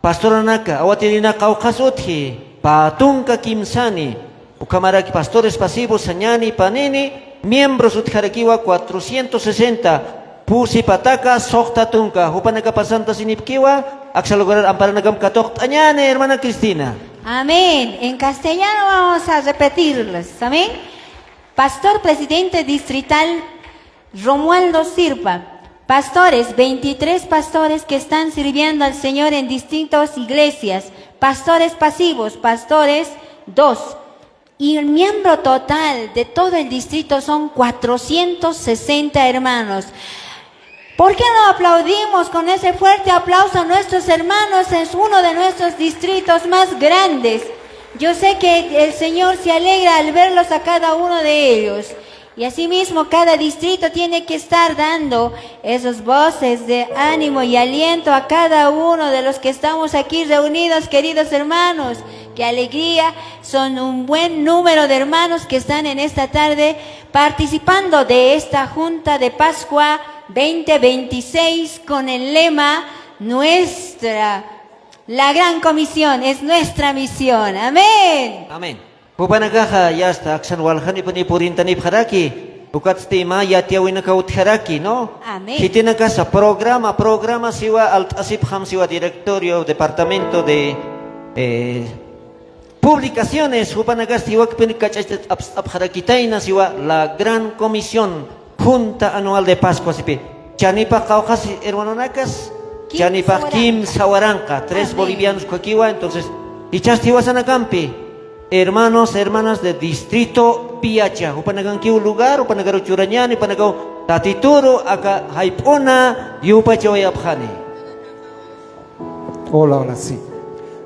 Pastor Anaka, Awatirina Kaukasutji, Patunka Kimsani, Ukamaraki Pastores Pasivos Sañani Panini, miembros Utjarakiwa 460, Pusi Pataka, Sohta Tunka, Jupanaka Pasanta Sinipkiwa, Axalogar Amparanagam Katok Añane, hermana Cristina. Amén. En castellano vamos a repetirlos. Amén. Pastor presidente distrital Romualdo Sirpa. Pastores, 23 pastores que están sirviendo al Señor en distintas iglesias. Pastores pasivos, pastores 2. Y el miembro total de todo el distrito son 460 hermanos. ¿Por qué no aplaudimos con ese fuerte aplauso a nuestros hermanos? Es uno de nuestros distritos más grandes. Yo sé que el Señor se alegra al verlos a cada uno de ellos. Y asimismo cada distrito tiene que estar dando esas voces de ánimo y aliento a cada uno de los que estamos aquí reunidos, queridos hermanos. ¡Qué alegría! Son un buen número de hermanos que están en esta tarde participando de esta Junta de Pascua 2026 con el lema la gran comisión es nuestra misión. Amén. Amén. Pupanagaja ya está Aksan Walhani Purintani Haraki, Ukatstima ya Tiawinaka Utharaki, ¿no? Amén. Kitina casa programa siwa alt asip ham siwa directorio departamento de publicaciones Upanagas siwa Kpenikachas Abharakitaina siwa la gran comisión Junta Anual de Pascua sipi. Chanipa Kaujas hermano Nakas, Chanipa Kim Sawaranka, 3 bolivianos Kokiwa, entonces Ichastiwa Sanacampi. Hermanos, hermanas del distrito Viacha, upanaganki un lugar, upanagaro churañani, upanagao tatituro, acá haipona, yupachoyapjani. Hola, sí.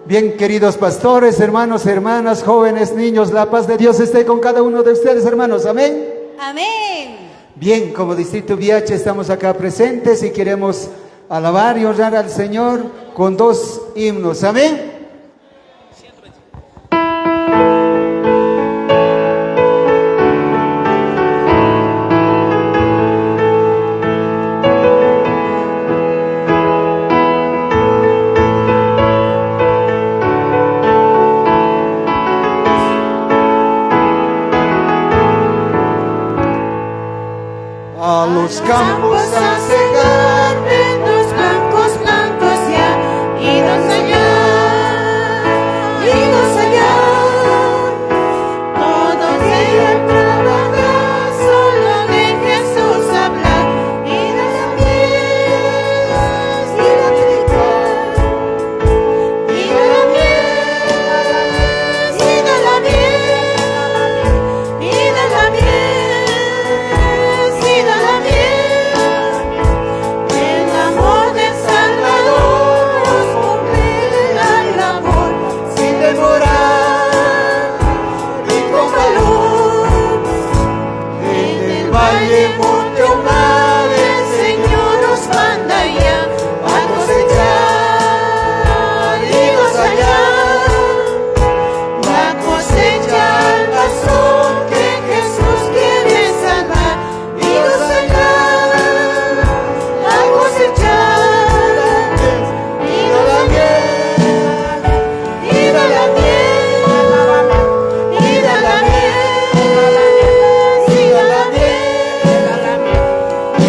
Bien, queridos pastores, hermanos, hermanas, jóvenes, niños, la paz de Dios esté con cada uno de ustedes, hermanos. Amén. Amén. Bien, como distrito Viacha estamos acá presentes y queremos alabar y honrar al Señor con 2 himnos. Amén. A los campos a cegar, los blancos blancos ya, idos allá, todos ellos trabajar, solo de Jesús hablar, y de la miel, y la tricar, y de la miel, y de la miel, y de la miel. El amor del Salvador nos cumple la labor sin demorar y con valor. En el valle Monte Omar el Señor nos manda ya a cosechar higos allá. La cosecha al razón que Jesús quiere salvar, higos allá. La cosechar y de la miel, y de la miel, y de la miel, y de la miel, y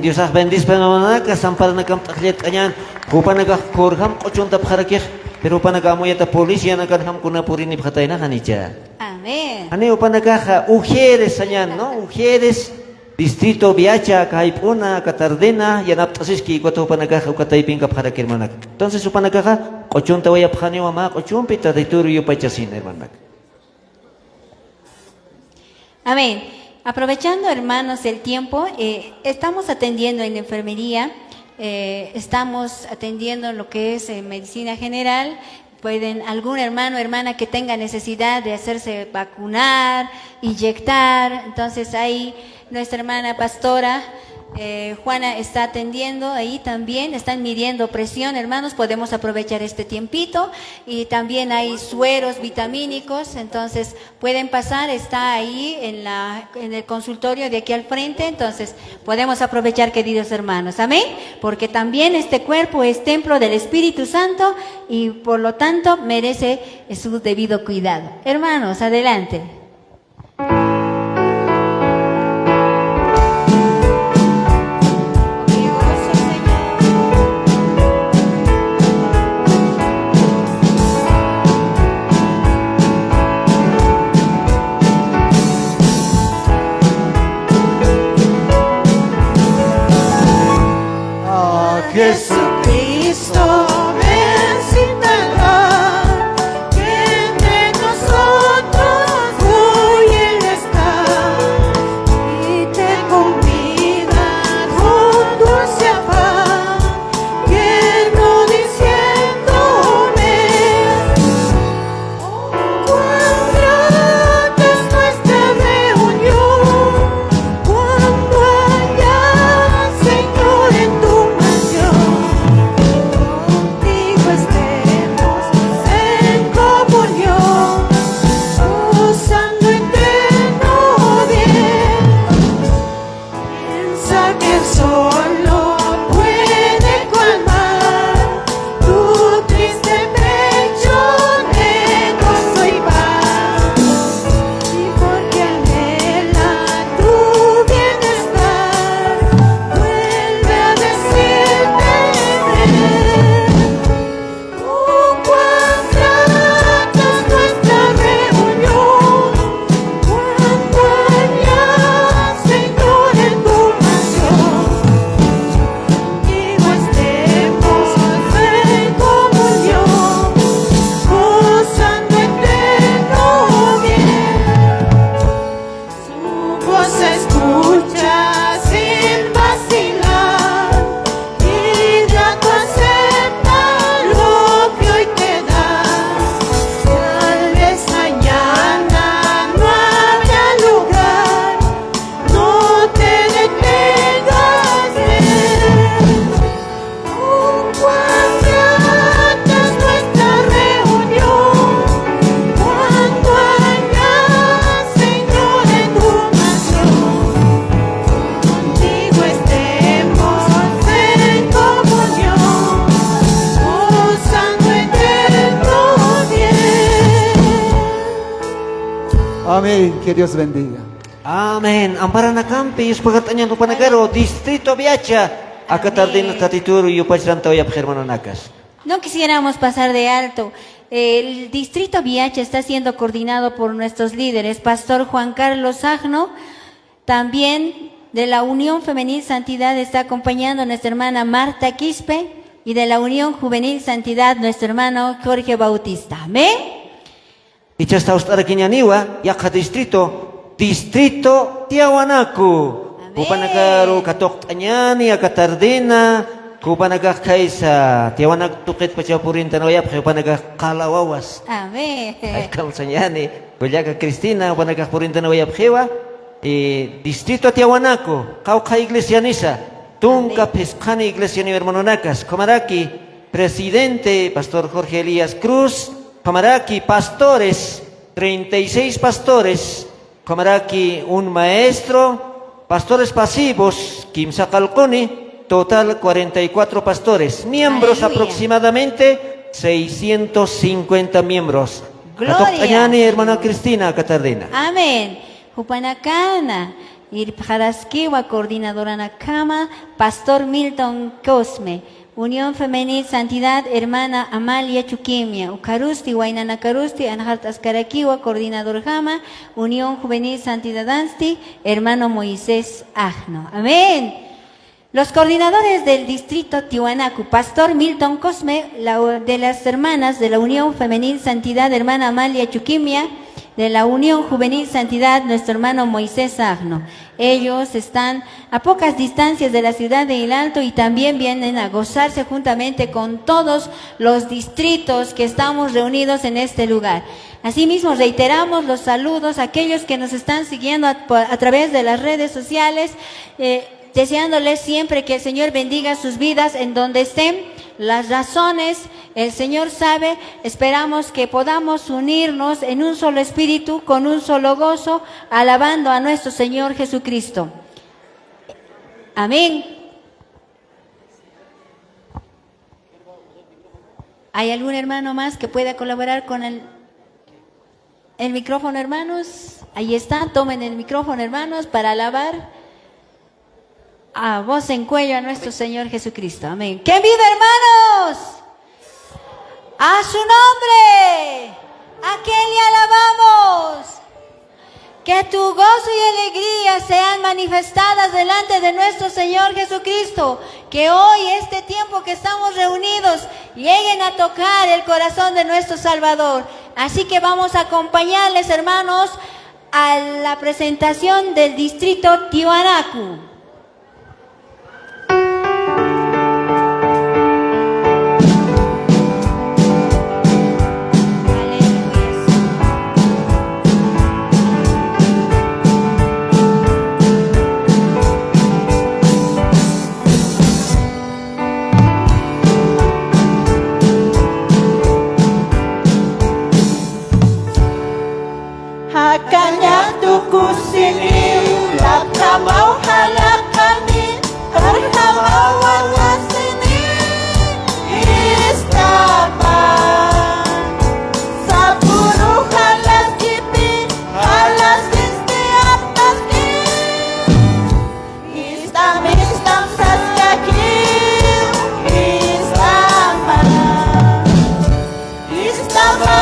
Dios bendice panaka samparnakam taklet kanyan kupanaka korham ochunta pharakih pero panaka moyata policía nakan ham kuna purini bhatayna hanicha. Amén. Ani upanaka mujeres añan, ¿no? Mujeres distrito Viacha kaipuna katardena yanaptasiski kuatu upanaka ukataipin kapharakir manak. Entonces upanaka ochunta waya phani wama ochumpita territorio pachasin hermanak. Amén. Aprovechando, hermanos, el tiempo, estamos atendiendo en la enfermería, estamos atendiendo lo que es medicina general. Pueden algún hermano o hermana que tenga necesidad de hacerse vacunar, inyectar. Entonces ahí nuestra hermana pastora Juana está atendiendo ahí también, están midiendo presión, hermanos, podemos aprovechar este tiempito. Y también hay sueros vitamínicos, entonces pueden pasar, está ahí en el consultorio de aquí al frente, entonces podemos aprovechar, queridos hermanos, amén, porque también este cuerpo es templo del Espíritu Santo y por lo tanto merece su debido cuidado. Hermanos, adelante. Jesucristo, ven sin tardar, que entre nosotros hoy Él está y te convida junto hacia paz, lleno diciéndome, cuán grata es nuestra reunión, cuando haya, Señor, en tu contigo estemos en comunión, gozando eterno bien. Piensa que solo puede colmar tu triste pecho de gozo y paz, y porque anhela tu bienestar, vuelve a decirte cuán grata es nuestra reunión, cuando haya, Señor, en tu nación, contigo estemos en comunión, gozando eterno bien. Su voz se escucha sin vacilar, y grato acepta lo que hoy te da. Tal vez mañana no habrá lugar, no te detengas, ven. Cuán grata es nuestra reunión, cuando haya, Señor, en tu nación, contigo estemos en comunión, gozando eterno bien. Amén. Que Dios bendiga. Amén. Amparanakampi, Ispagatañan Upanagaro, Distrito Viacha, Acatardina Tatituru y Upachrantoya Germanonacas. No quisiéramos pasar de alto. El distrito Viacha está siendo coordinado por nuestros líderes, Pastor Juan Carlos Agno, también de la Unión Femenil Santidad está acompañando a nuestra hermana Marta Quispe, y de la Unión Juvenil Santidad nuestro hermano Jorge Bautista. Amén. Dicha está usted aquí en Aniwa, Yaca Distrito Tiahuanacu. Upanagaro, Katok Tañani, Acatardina, Kupanaga Kaisa, Tiahuanac Tuket Pachapurin Tanoya, Upanaga Kalawawas. Amén. Kalsanyani, Goyaga Cristina, Upanaga Purin Tanoya Pjewa, Distrito Tiahuanaco, Cauca Iglesianisa, Tunca Pescani Iglesiani Hermanonacas, Comaraki, Presidente, Pastor Jorge Elías Cruz, Comaraki, pastores, 36 pastores, Comaraki, un maestro, pastores pasivos, Kimsa Calconi, total 44 pastores, miembros Aleluya. Aproximadamente 650 miembros. Gloria. Hermana Cristina Catardina. Amén. Jupanacana. Irpjaraskiwa, coordinadora Nakama, Pastor Milton Cosme, Unión Femenil Santidad, hermana Amalia Chuquimia, Ucarusti, Huaynana Carusti, Anjart Ascaraquiwa, coordinador Jama, Unión Juvenil Santidad Ansti, hermano Moisés Agno. Amén. Los coordinadores del distrito Tiwanaku, Pastor Milton Cosme, de las hermanas de la Unión Femenil Santidad, hermana Amalia Chuquimia, de la Unión Juvenil Santidad, nuestro hermano Moisés Agno. Ellos están a pocas distancias de la ciudad de El Alto y también vienen a gozarse juntamente con todos los distritos que estamos reunidos en este lugar. Asimismo, reiteramos los saludos a aquellos que nos están siguiendo a través de las redes sociales, deseándoles siempre que el Señor bendiga sus vidas en donde estén. Las razones, el Señor sabe, esperamos que podamos unirnos en un solo espíritu, con un solo gozo, alabando a nuestro Señor Jesucristo. Amén. ¿Hay algún hermano más que pueda colaborar con el micrófono, hermanos? Ahí está, tomen el micrófono, hermanos, para alabar a voz en cuello a nuestro Señor Jesucristo. Amén. ¡Que viva, hermanos! ¡A su nombre! ¿A quién le alabamos? Que tu gozo y alegría sean manifestadas delante de nuestro Señor Jesucristo. Que hoy, este tiempo que estamos reunidos, lleguen a tocar el corazón de nuestro Salvador. Así que vamos a acompañarles, hermanos, a la presentación del distrito Tiwanaku. Hakanya tukusini, lakamau halakani, harhamau walasini, istaman. Sapuru halas kipi, halas isti ataski, istam saskaki, istaman, istaman.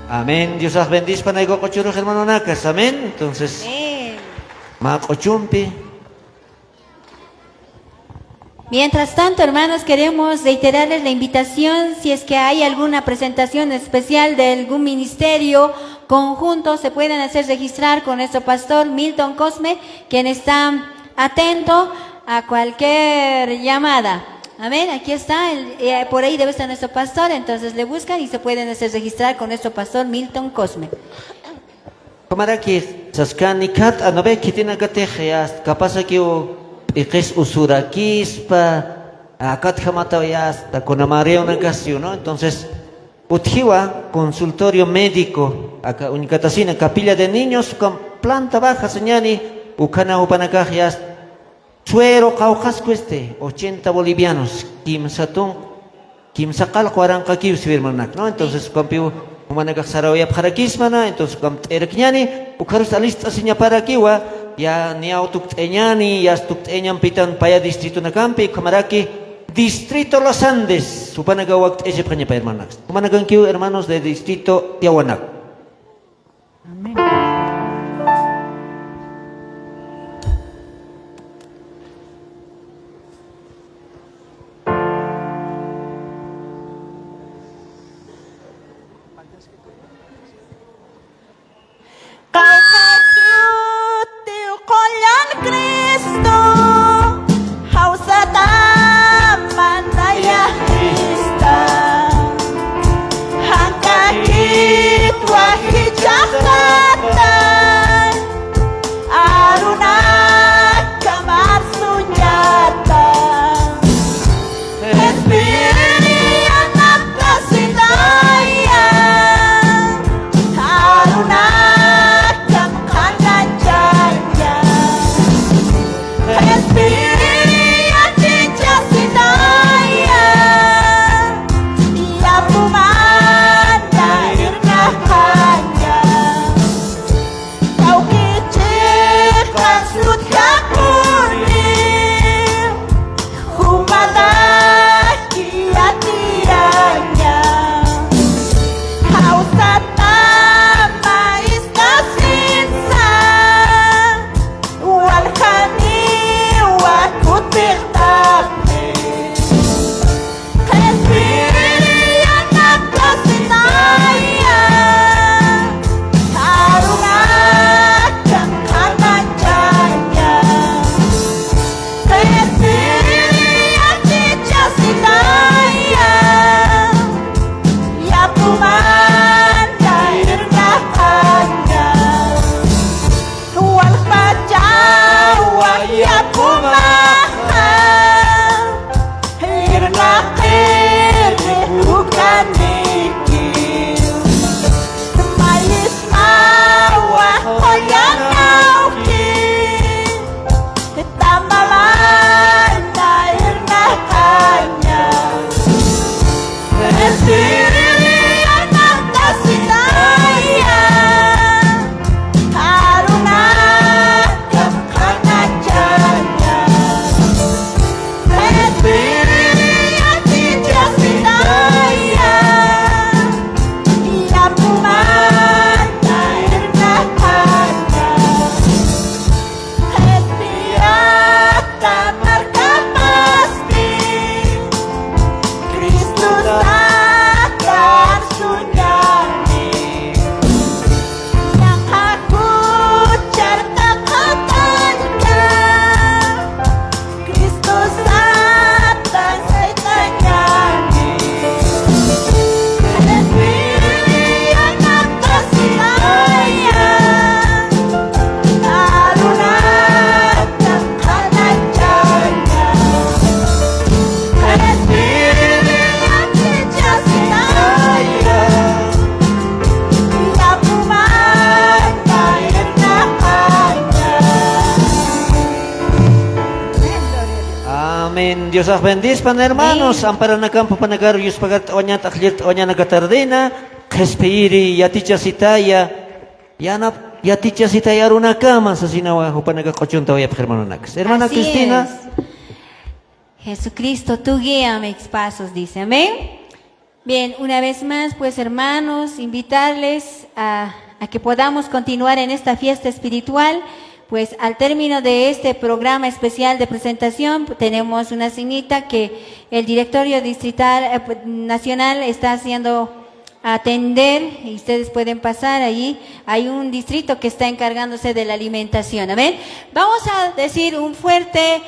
Amén. Dios os bendiga para el cochuros, hermano Nacas. Amén. Entonces, ma cochumpi. Mientras tanto, hermanos, queremos reiterarles la invitación, si es que hay alguna presentación especial de algún ministerio conjunto, se pueden hacer registrar con nuestro pastor Milton Cosme, quien está atento a cualquier llamada. Amén, aquí está, por ahí debe estar nuestro pastor, entonces le buscan y se pueden hacer registrar con nuestro pastor Milton Cosme. Kamaraki, saskani kat anobe kitina katejas, capaz que es usurakispa, akat jamatayas, ta conamaria una ocasión, ¿no? Entonces, utjiwa, consultorio médico, acá unicatacina, capilla de niños con planta baja, señani, ukana upanakajas, suero caucasco 80 bolivianos, kimsakal 40 kilos, ¿no? Entonces, compiu, umanakak sarawaya parakismana, entonces, erkñani, ukarus alista sinya para kiwa, ya ni autuk eñani, ya stuk eñan pitan paya distrito nakampi, kamaraki, distrito Los Andes, supanagawak ese paña pa hermanas. Umanakan kiu hermanos de distrito Tiahuanac. Amén. Dios os bendiga, hermanos. Amparana campo panagar, Dios pagat oñat aklirt oñana gatardena, Kespiri yaticha sitaya, yaticha sitaya una cama, sasinawa, upanaga cochunta voy a hermano Nax. Hermana Así Cristina. Es. Jesucristo, tú guía mis pasos, dice. Amén. Bien, una vez más, pues hermanos, invitarles a que podamos continuar en esta fiesta espiritual. pues al término de este programa especial de presentación tenemos una ceñita que el directorio distrital nacional está haciendo atender, y ustedes pueden pasar allí. Hay un distrito que está encargándose de la alimentación. Amén. Vamos a decir un fuerte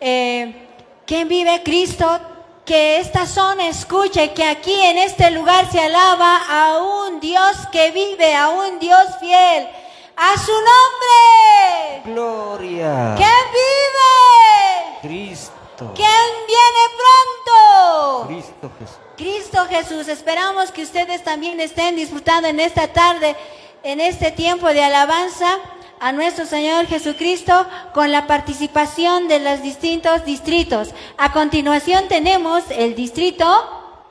¿quién vive Cristo? Que esta zona escuche que aquí en este lugar se alaba a un Dios que vive, a un Dios fiel. ¡A su nombre! Gloria. ¿Quién vive? Cristo. ¿Quién viene pronto? Cristo Jesús. Cristo Jesús. Esperamos que ustedes también estén disfrutando en esta tarde, en este tiempo de alabanza a nuestro Señor Jesucristo, con la participación de los distintos distritos. A continuación tenemos el distrito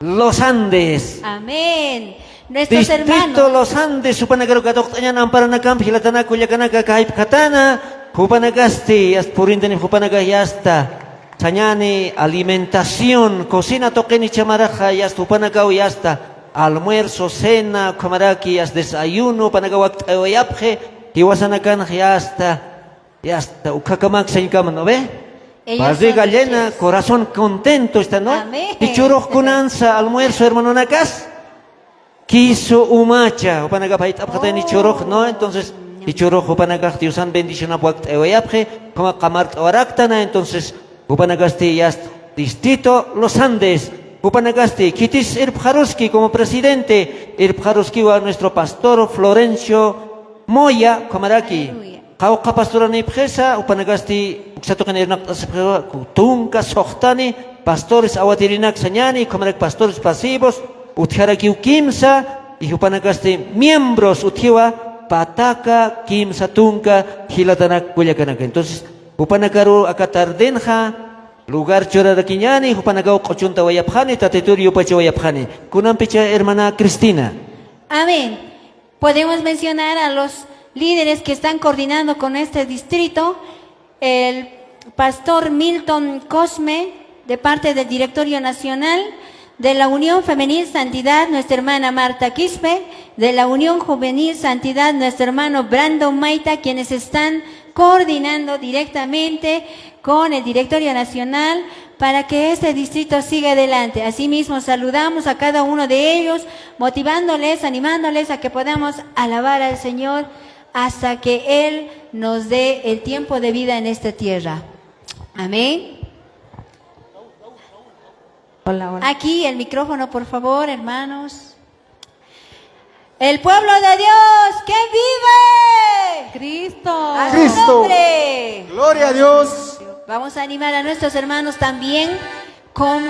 Los Andes. Amén. Nuestros Distrito hermanos. Los Andes, supanagaro kadoktanya namparana hilatana kuyakanaka kaip katana, hupanagasti, aspurindani hupanagayasta, chañani, alimentación, cocina toqueni chamaraja, yasta hupanagao yasta, almuerzo, cena, kamaraki, yasta desayuno, panagawak oyapje, iwasanakan yasta, ukakamak sañkaman, ¿no ve? Barriga llena, corazón contento está, ¿no? Amén. Y churros kunanza, almuerzo, hermano nakas. Quiso umacha, upanaga paita apateni churros, ¿no? Entonces, y churros upanaga tiusan bendición apuact eoyapje, como kamart oraktana, entonces, upanagasti yast distrito Los Andes, upanagasti, kitis Irpjaruski como presidente, Irpjaruski wa nuestro pastor Florencio Moya, kamaraki. Kauka pastora nipjesa, upanagasti, uksatokan irnak tunka sohtani, pastores awatirinak sanyani, kamarak pastores pasivos, utjaraki ukimsa, y upanagasti miembros utjiwa, pataka, kimsa, tunka, hilatanak, kuyakanaka. Entonces, upanagaru akatardenja, lugar chorarakiñani, upanagau kochunta wayapjani, tatituri upache wayapjani. Kunampicha hermana Cristina. Amén. Podemos mencionar a los líderes que están coordinando con este distrito, el pastor Milton Cosme, de parte del Directorio Nacional, de la Unión Femenil Santidad, nuestra hermana Marta Quispe, de la Unión Juvenil Santidad, nuestro hermano Brandon Maita, quienes están coordinando directamente con el Directorio Nacional para que este distrito siga adelante. Asimismo, saludamos a cada uno de ellos, motivándoles, animándoles a que podamos alabar al Señor hasta que Él nos dé el tiempo de vida en esta tierra. Amén. Hola, hola. Aquí el micrófono, por favor, hermanos. El pueblo de Dios, ¿quién vive? Cristo. A su Cristo. nombre. Gloria a Dios. Vamos a animar a nuestros hermanos también con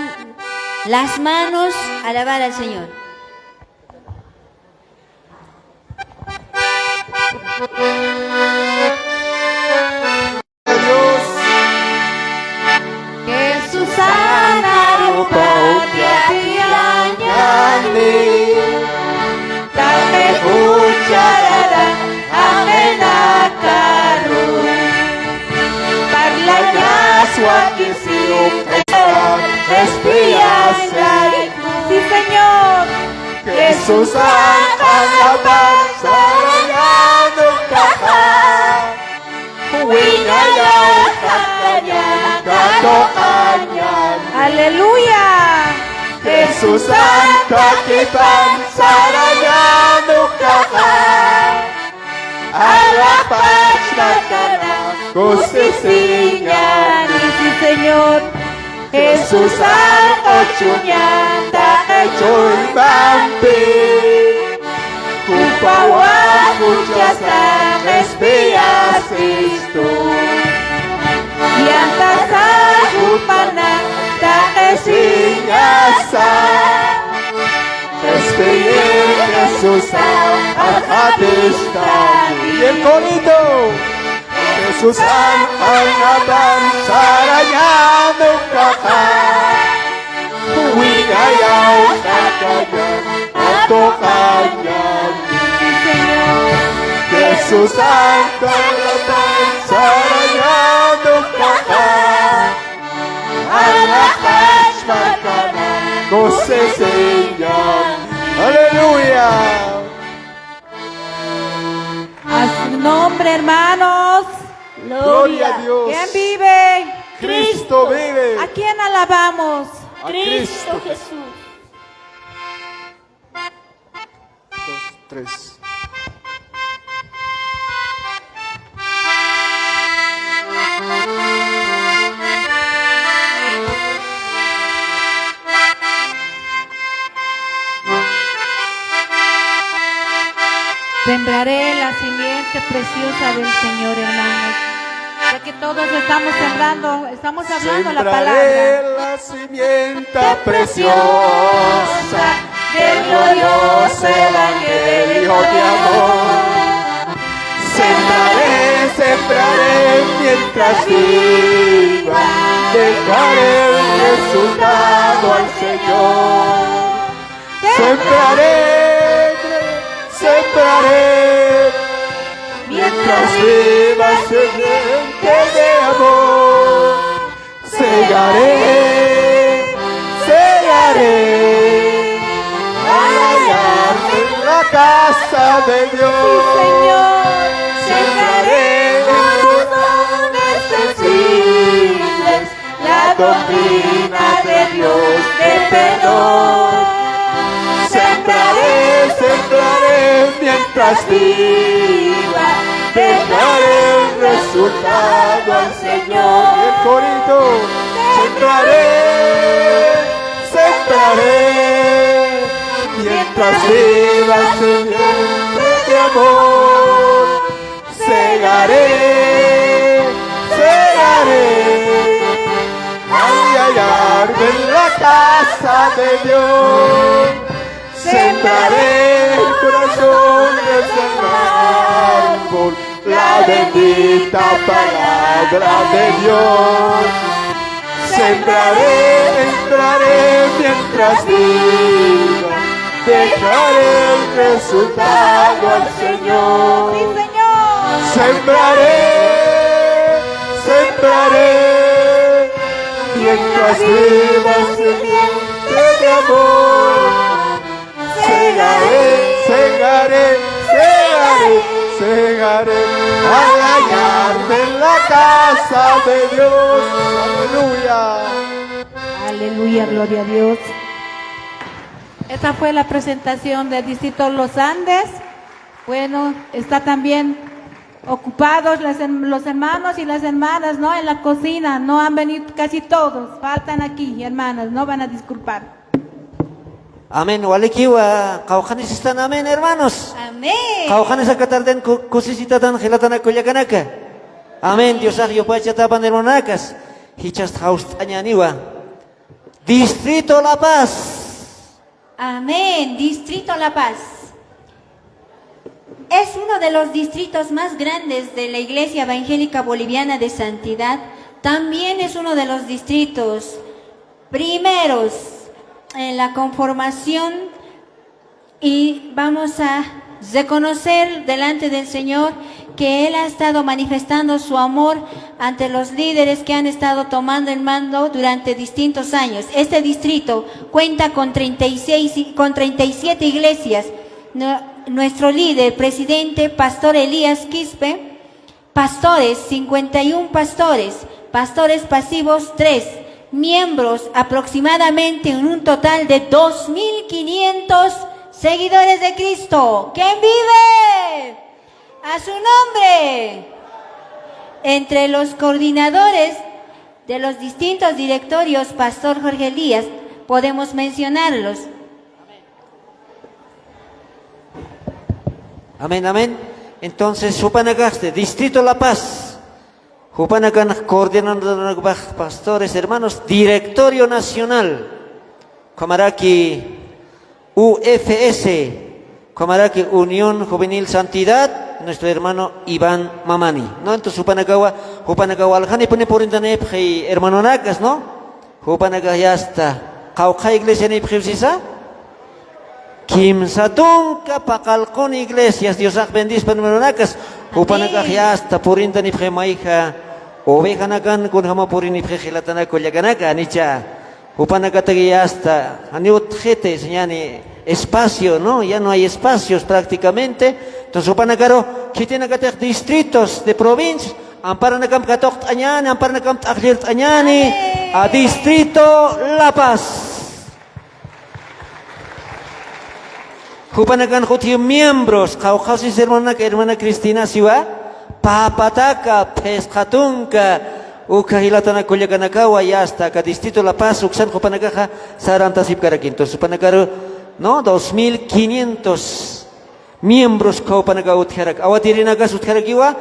las manos a alabar al Señor. Jesús sana rupa Tame ucharara amenakaru Parlanya swakisio Sí, Señor. Jesús alaban sarangano kaha Winaya kakanya katokanyan Aleluya. Jesús kakitan sarangano kaha Alapach nakana kusisinyan Sí, Señor. Jesús al ochunyan taechoy bampi Kupawa kuchasa espias Cristo Yang tasah upana Taesinyasa Espeye Jesús al hadistan Y el corito Jesús al naban saranyano kaka Huwinayaw kakayan atokanyan Jesús al naban saranyano kaka Alakas makana kosesenyan Aleluya. A su nombre, hermanos. Gloria a Dios. ¿Quién vive? Cristo vive. ¿A quién alabamos? A Cristo Jesús. 2, 3. Sembraré la simiente preciosa del Señor, hermanos. Ya que todos estamos sembrando, estamos hablando la Sembraré palabra. la simiente preciosa del glorioso evangelio de amor. Sembraré, sembraré mientras viva, dejaré el resultado al Señor. Sembraré, sembraré, mientras viva simiente de amor. Segaré, segaré, hallarme en la casa de Dios. Señor, Sembraré en corazones sensibles la doctrina de Dios de perdón. Sembraré, sembraré mientras viva, dejaré el resultado al Señor. El corito, sembraré, sembraré, mientras viva simiente de amor. Segaré, segaré, al hallarme en la casa de Dios. Sembraré en corazones del árbol la bendita palabra de Dios. Sembraré, entraré mientras viva, dejaré el resultado al Señor. sí, Señor. Sembraré, sembraré, mientras viva simiente de amor. Segaré, segaré, segaré, segaré, al hallarme en la casa de Dios. Aleluya. Aleluya, gloria a Dios. Esta fue la presentación del distrito Los Andes. Bueno, está también ocupados los hermanos y las hermanas, ¿no? En la cocina, no han venido casi todos, faltan aquí, hermanas, no van a disculpar. Amén. Walikiwa, kaujanis están, amén, hermanos. Amén. Kaujanis akatarden kusisitatan gelatana kuyakanaka. Amén. Dios yo pachatapan hermanacas. Hichas haust añaniwa. Distrito La Paz. Amén. Distrito La Paz. Es uno de los distritos más grandes de la Iglesia Evangélica Boliviana de Santidad. También es uno de los distritos primeros en la conformación, y vamos a reconocer delante del Señor que Él ha estado manifestando su amor ante los líderes que han estado tomando el mando durante distintos años. Este distrito cuenta con 37 iglesias. Nuestro líder, presidente, Pastor Elías Quispe, pastores, 51 pastores, pastores pasivos 3, miembros aproximadamente en un total de 2.500 seguidores de Cristo. ¿Quién vive? A su nombre. Entre los coordinadores de los distintos directorios, Pastor Jorge Elías, podemos mencionarlos. Amén, amén. Entonces, Supanagaste, Distrito La Paz. Jupanakan coordinador de pastores, hermanos, Directorio Nacional. Comaraki UFS, Comaraki Unión Juvenil Santidad, nuestro hermano Iván Mamani. ¿No? Entonces, Jupanagawa Aljani pone por internet, hermano Nakas, ¿no? Jupanagawa ya está. Cauca Iglesia ni Pjibsisa. Kim Satunka Pakalkon Iglesias, Dios bendice hermano Nakas. Jupanagawa ya está por internet Pjemaija. Oveja nakan kun hama purin ipjelatana kollaganaka anicha. Jupanagawa ya está. Aniut jete, señani espacio, ¿no? Ya no hay espacios prácticamente. Entonces, Jupanagawa, que tiene que tener distritos de provincia, Amparanakam Katok Añani, Amparanakam Aklir Añani, a Distrito La Paz. Jupanakan Juti miembros, Caucasis hermana Cristina Siwa, Papataka, Pescatunca, Ukahilatana Kuyakanakawa, ya hasta que Distrito La Paz, Uxan Jupanakaja, Saranta Sipkaraquinto, Supanakaro, no, 2500 miembros Kaupanaka Utjarak, Awatirinagas Utjarakiwa,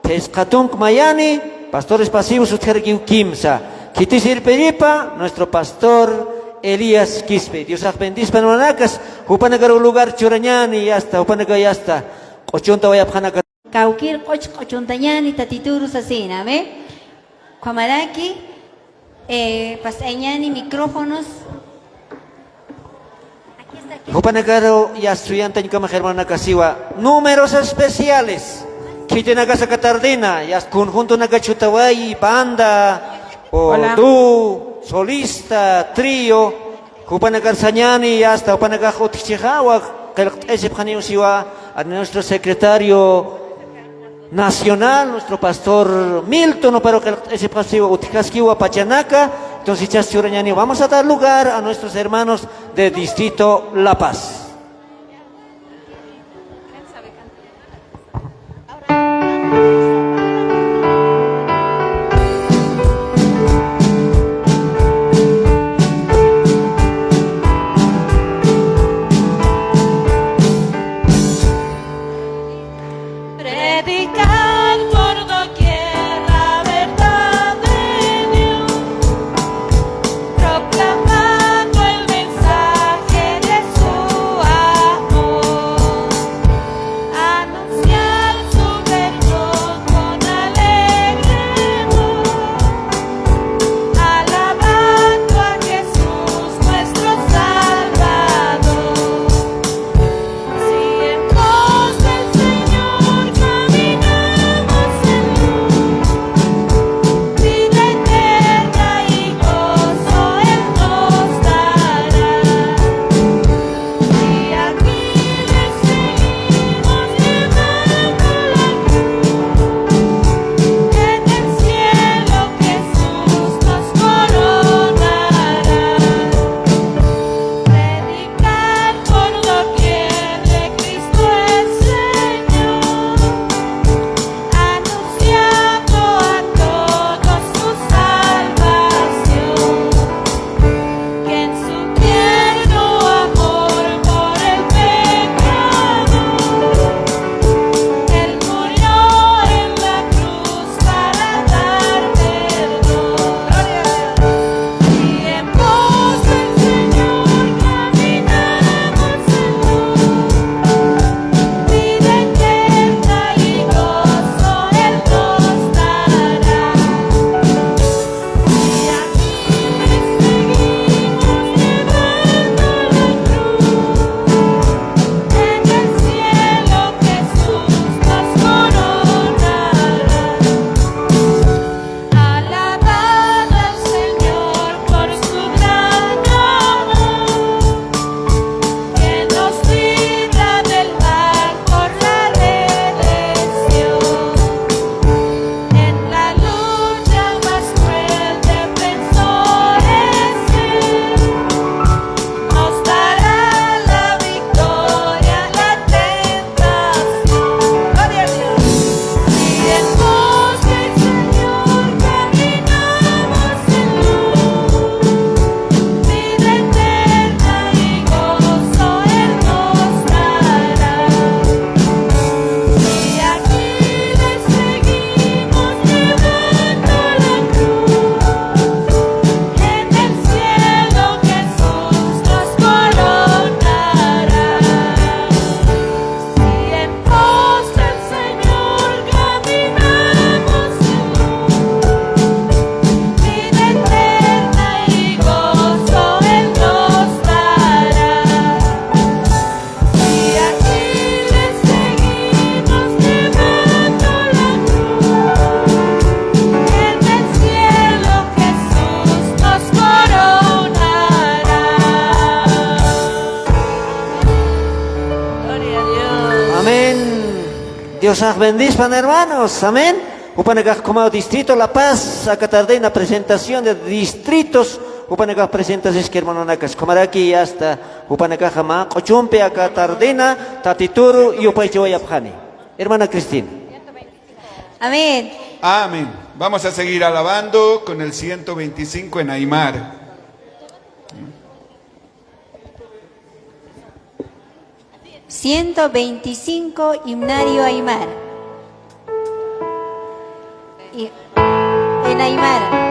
Pescatunk Mayani, pastores pasivos Utjarakiw Kimsa, Kitisir Peripa, nuestro pastor Elías Quispe. Dios bendiga manacas, Jupanakaro lugar Churañani, ya está, Jupanaka ya está, Cochunta Vayaphanaka. Kaukir Cochuntañani, Tatiturus asina, ¿ve? Kwamaraki, Pasañani, micrófonos. Jupanakaro ya estudiante en Kama Germana Casiwa, números especiales. Kitinaga Sakatardina, ya conjunto Nagachutawai, banda, o dúo, solista, trío, Jupanakar Sañani, ya hasta Jupanakar Jotichijawa, a nuestro secretario nacional, nuestro pastor Milton, pero que ese pasivo Utikaskiwa Pachanaca. Entonces, Chasurañani, vamos a dar lugar a nuestros hermanos de Distrito La Paz. Dios os bendiga, hermanos. Amén. Upanagaj como Distrito La Paz, acá tardena presentación de distritos. Upanagaj presentaciones que hermano Nacas, como aquí hasta Upanagaj Hama, Cochumpe, acá tardena, Tatituru y Upaychoyapjani. Hermana Cristina. Amén. Amén. Vamos a seguir alabando con el 125 en Aymara. ...125 himnario Aymara. En Aymara.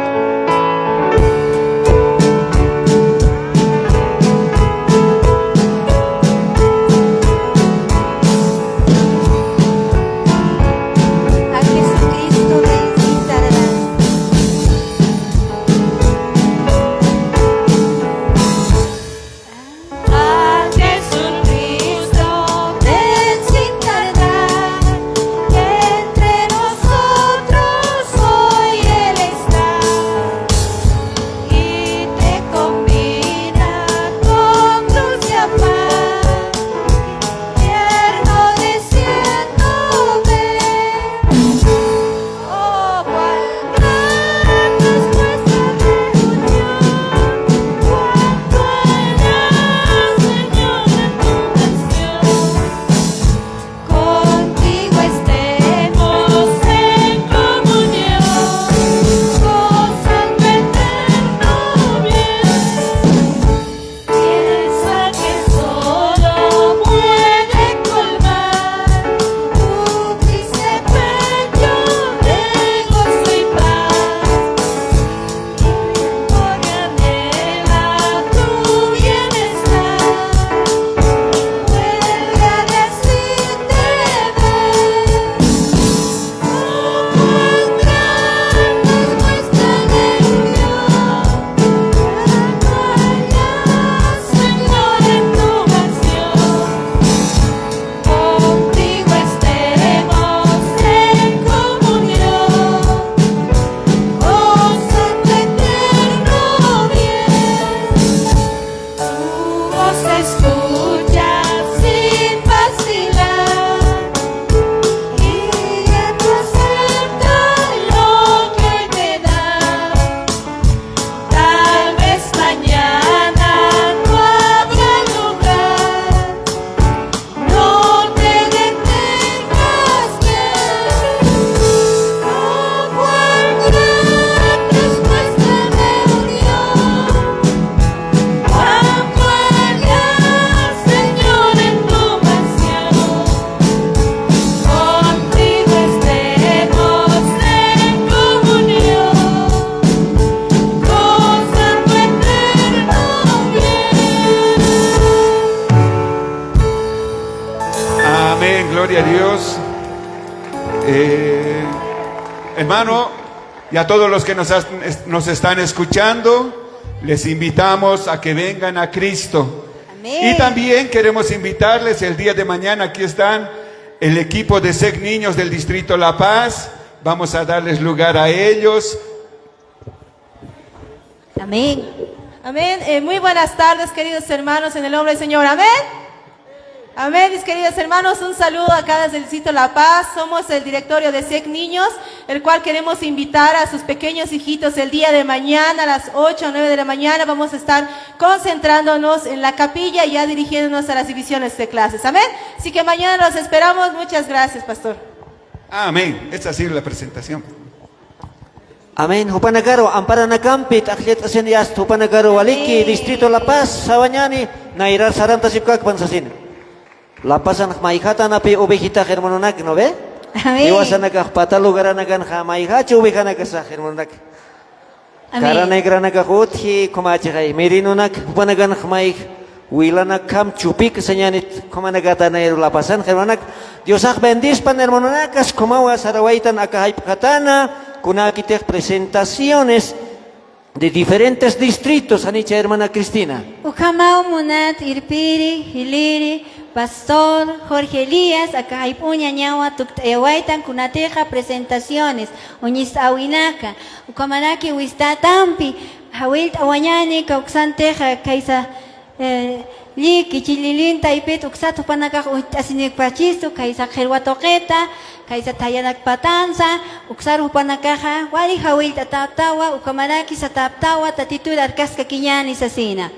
Gloria a Dios. Hermano, y a todos los que nos están escuchando, les invitamos a que vengan a Cristo. Amén. Y también queremos invitarles el día de mañana, aquí están el equipo de SEC Niños del Distrito La Paz. Vamos a darles lugar a ellos. Amén. Amén. Muy buenas tardes, queridos hermanos, en el nombre del Señor. Amén. Amén, mis queridos hermanos, un saludo acá desde el Distrito La Paz. Somos el directorio de SEC Niños, el cual queremos invitar a sus pequeños hijitos el día de mañana a las 8 o 9 de la mañana. Vamos a estar concentrándonos en la capilla y ya dirigiéndonos a las divisiones de clases. Amén. Así que mañana los esperamos. Muchas gracias, pastor. Amén. Esta ha sido la presentación. Amén. Hupanagaro, Amparanacampit, Aklet Asenyas, Hupanagaro, Waliki, Distrito La Paz, Sabañani, Nairar Saranta Sipkak Pansasin. La Paz maihata napi ubejita hermanonak, ¿no ve? Amén. Iwasanakah patalugaranakan jamaihachu ubejanakasah hermanonak. Karanaigranak uthi komachai mirinunak upanagan jamaik wilanak kam chupik señanit komanagatan La Pazan hermanonak. Diosak bendispan hermanonakas komawa sarawaitan akahaipkatana kunakiteh presentaciones de diferentes distritos, anicha hermana Cristina. Ukamau Munat, Irpiri, Hiliri, Pastor Jorge Elías, acá hay puña ñawa, tuktewaitan, kunateja, presentaciones, uñis awinaka, ukamanaki wista tampi, hawilt awañani, kauxanteja, kaisa, li kichililinta ipit uksato panaka asinik pachisto kaisa khelwa toqeta kaisa tayanak patanza uksaru panakaja wali hawil tataptawa ukamaraki sataptawa tatitur arkaska kiñani sasina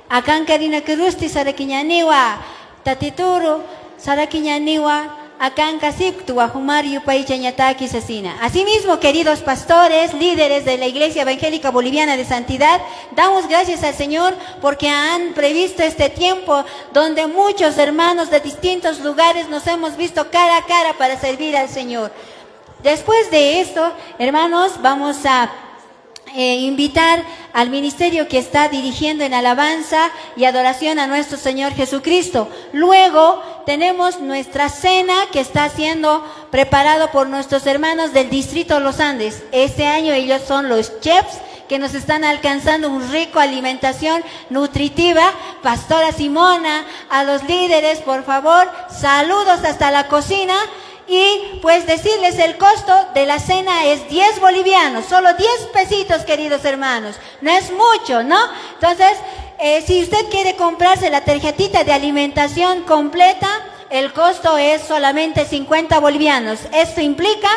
akan karina kirusti sarakiñaniwa tatituru sarakiñaniwa akan kasiptua humario paichañataki sasina. Asimismo, queridos pastores, líderes de la Iglesia Evangélica Boliviana de Santidad, damos gracias al Señor porque han previsto este tiempo donde muchos hermanos de distintos lugares nos hemos visto cara a cara para servir al Señor. Después de esto, hermanos, vamos a invitar al ministerio que está dirigiendo en alabanza y adoración a nuestro Señor Jesucristo. Luego tenemos nuestra cena que está siendo preparado por nuestros hermanos del Distrito Los Andes. Este año ellos son los chefs que nos están alcanzando un rico alimentación nutritiva. Pastora Simona, a los líderes, por favor, saludos hasta la cocina. Y pues decirles el costo de la cena es 10 bolivianos, solo 10 pesitos, queridos hermanos. No es mucho, ¿no? Entonces, si usted quiere comprarse la tarjetita de alimentación completa, el costo es solamente 50 bolivianos. Esto implica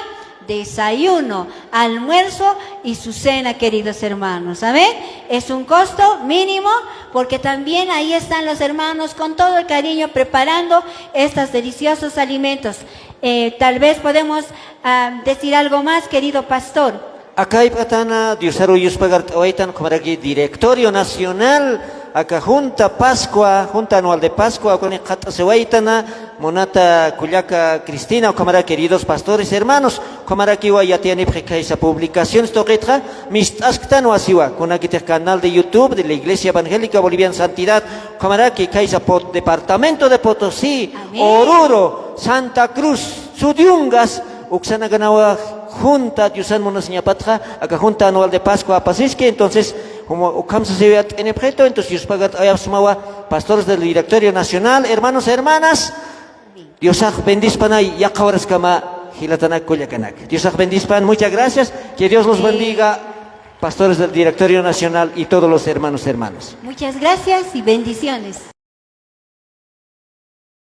desayuno, almuerzo y su cena, queridos hermanos. ¿Amén? Es un costo mínimo porque también ahí están los hermanos con todo el cariño preparando estos deliciosos alimentos. Tal vez podemos decir algo más, querido pastor. Acá hay patana, Diosaro Yuspagar, Oitan, como aquí, Directorio Nacional, acá Junta Pascua, Junta Anual de Pascua, con el Sewaitana, Monata Cuyaca Cristina, como queridos pastores, hermanos, como aquí ya tiene esa publicación, esto que trae, Mistasctan o Asiwa, con aquí el canal de YouTube de la Iglesia Evangélica Boliviana Santidad, como aquí Kaisa Departamento de Potosí, amén. Oruro, Santa Cruz, Sudiungas, Uxana Ganawa, Junta, Diusan Monaseñapatra, acá Junta Anual de Pascua, Pasisque, entonces, como Kamsa se ve en objeto, entonces Dios paga a pastores del Directorio Nacional, hermanos y hermanas, Dios bendispan y yakawaras kama hilatanak koyakanak. Dios bendispan, muchas gracias, que Dios los bendiga, pastores del Directorio Nacional y todos los hermanos y hermanas. Muchas gracias y bendiciones.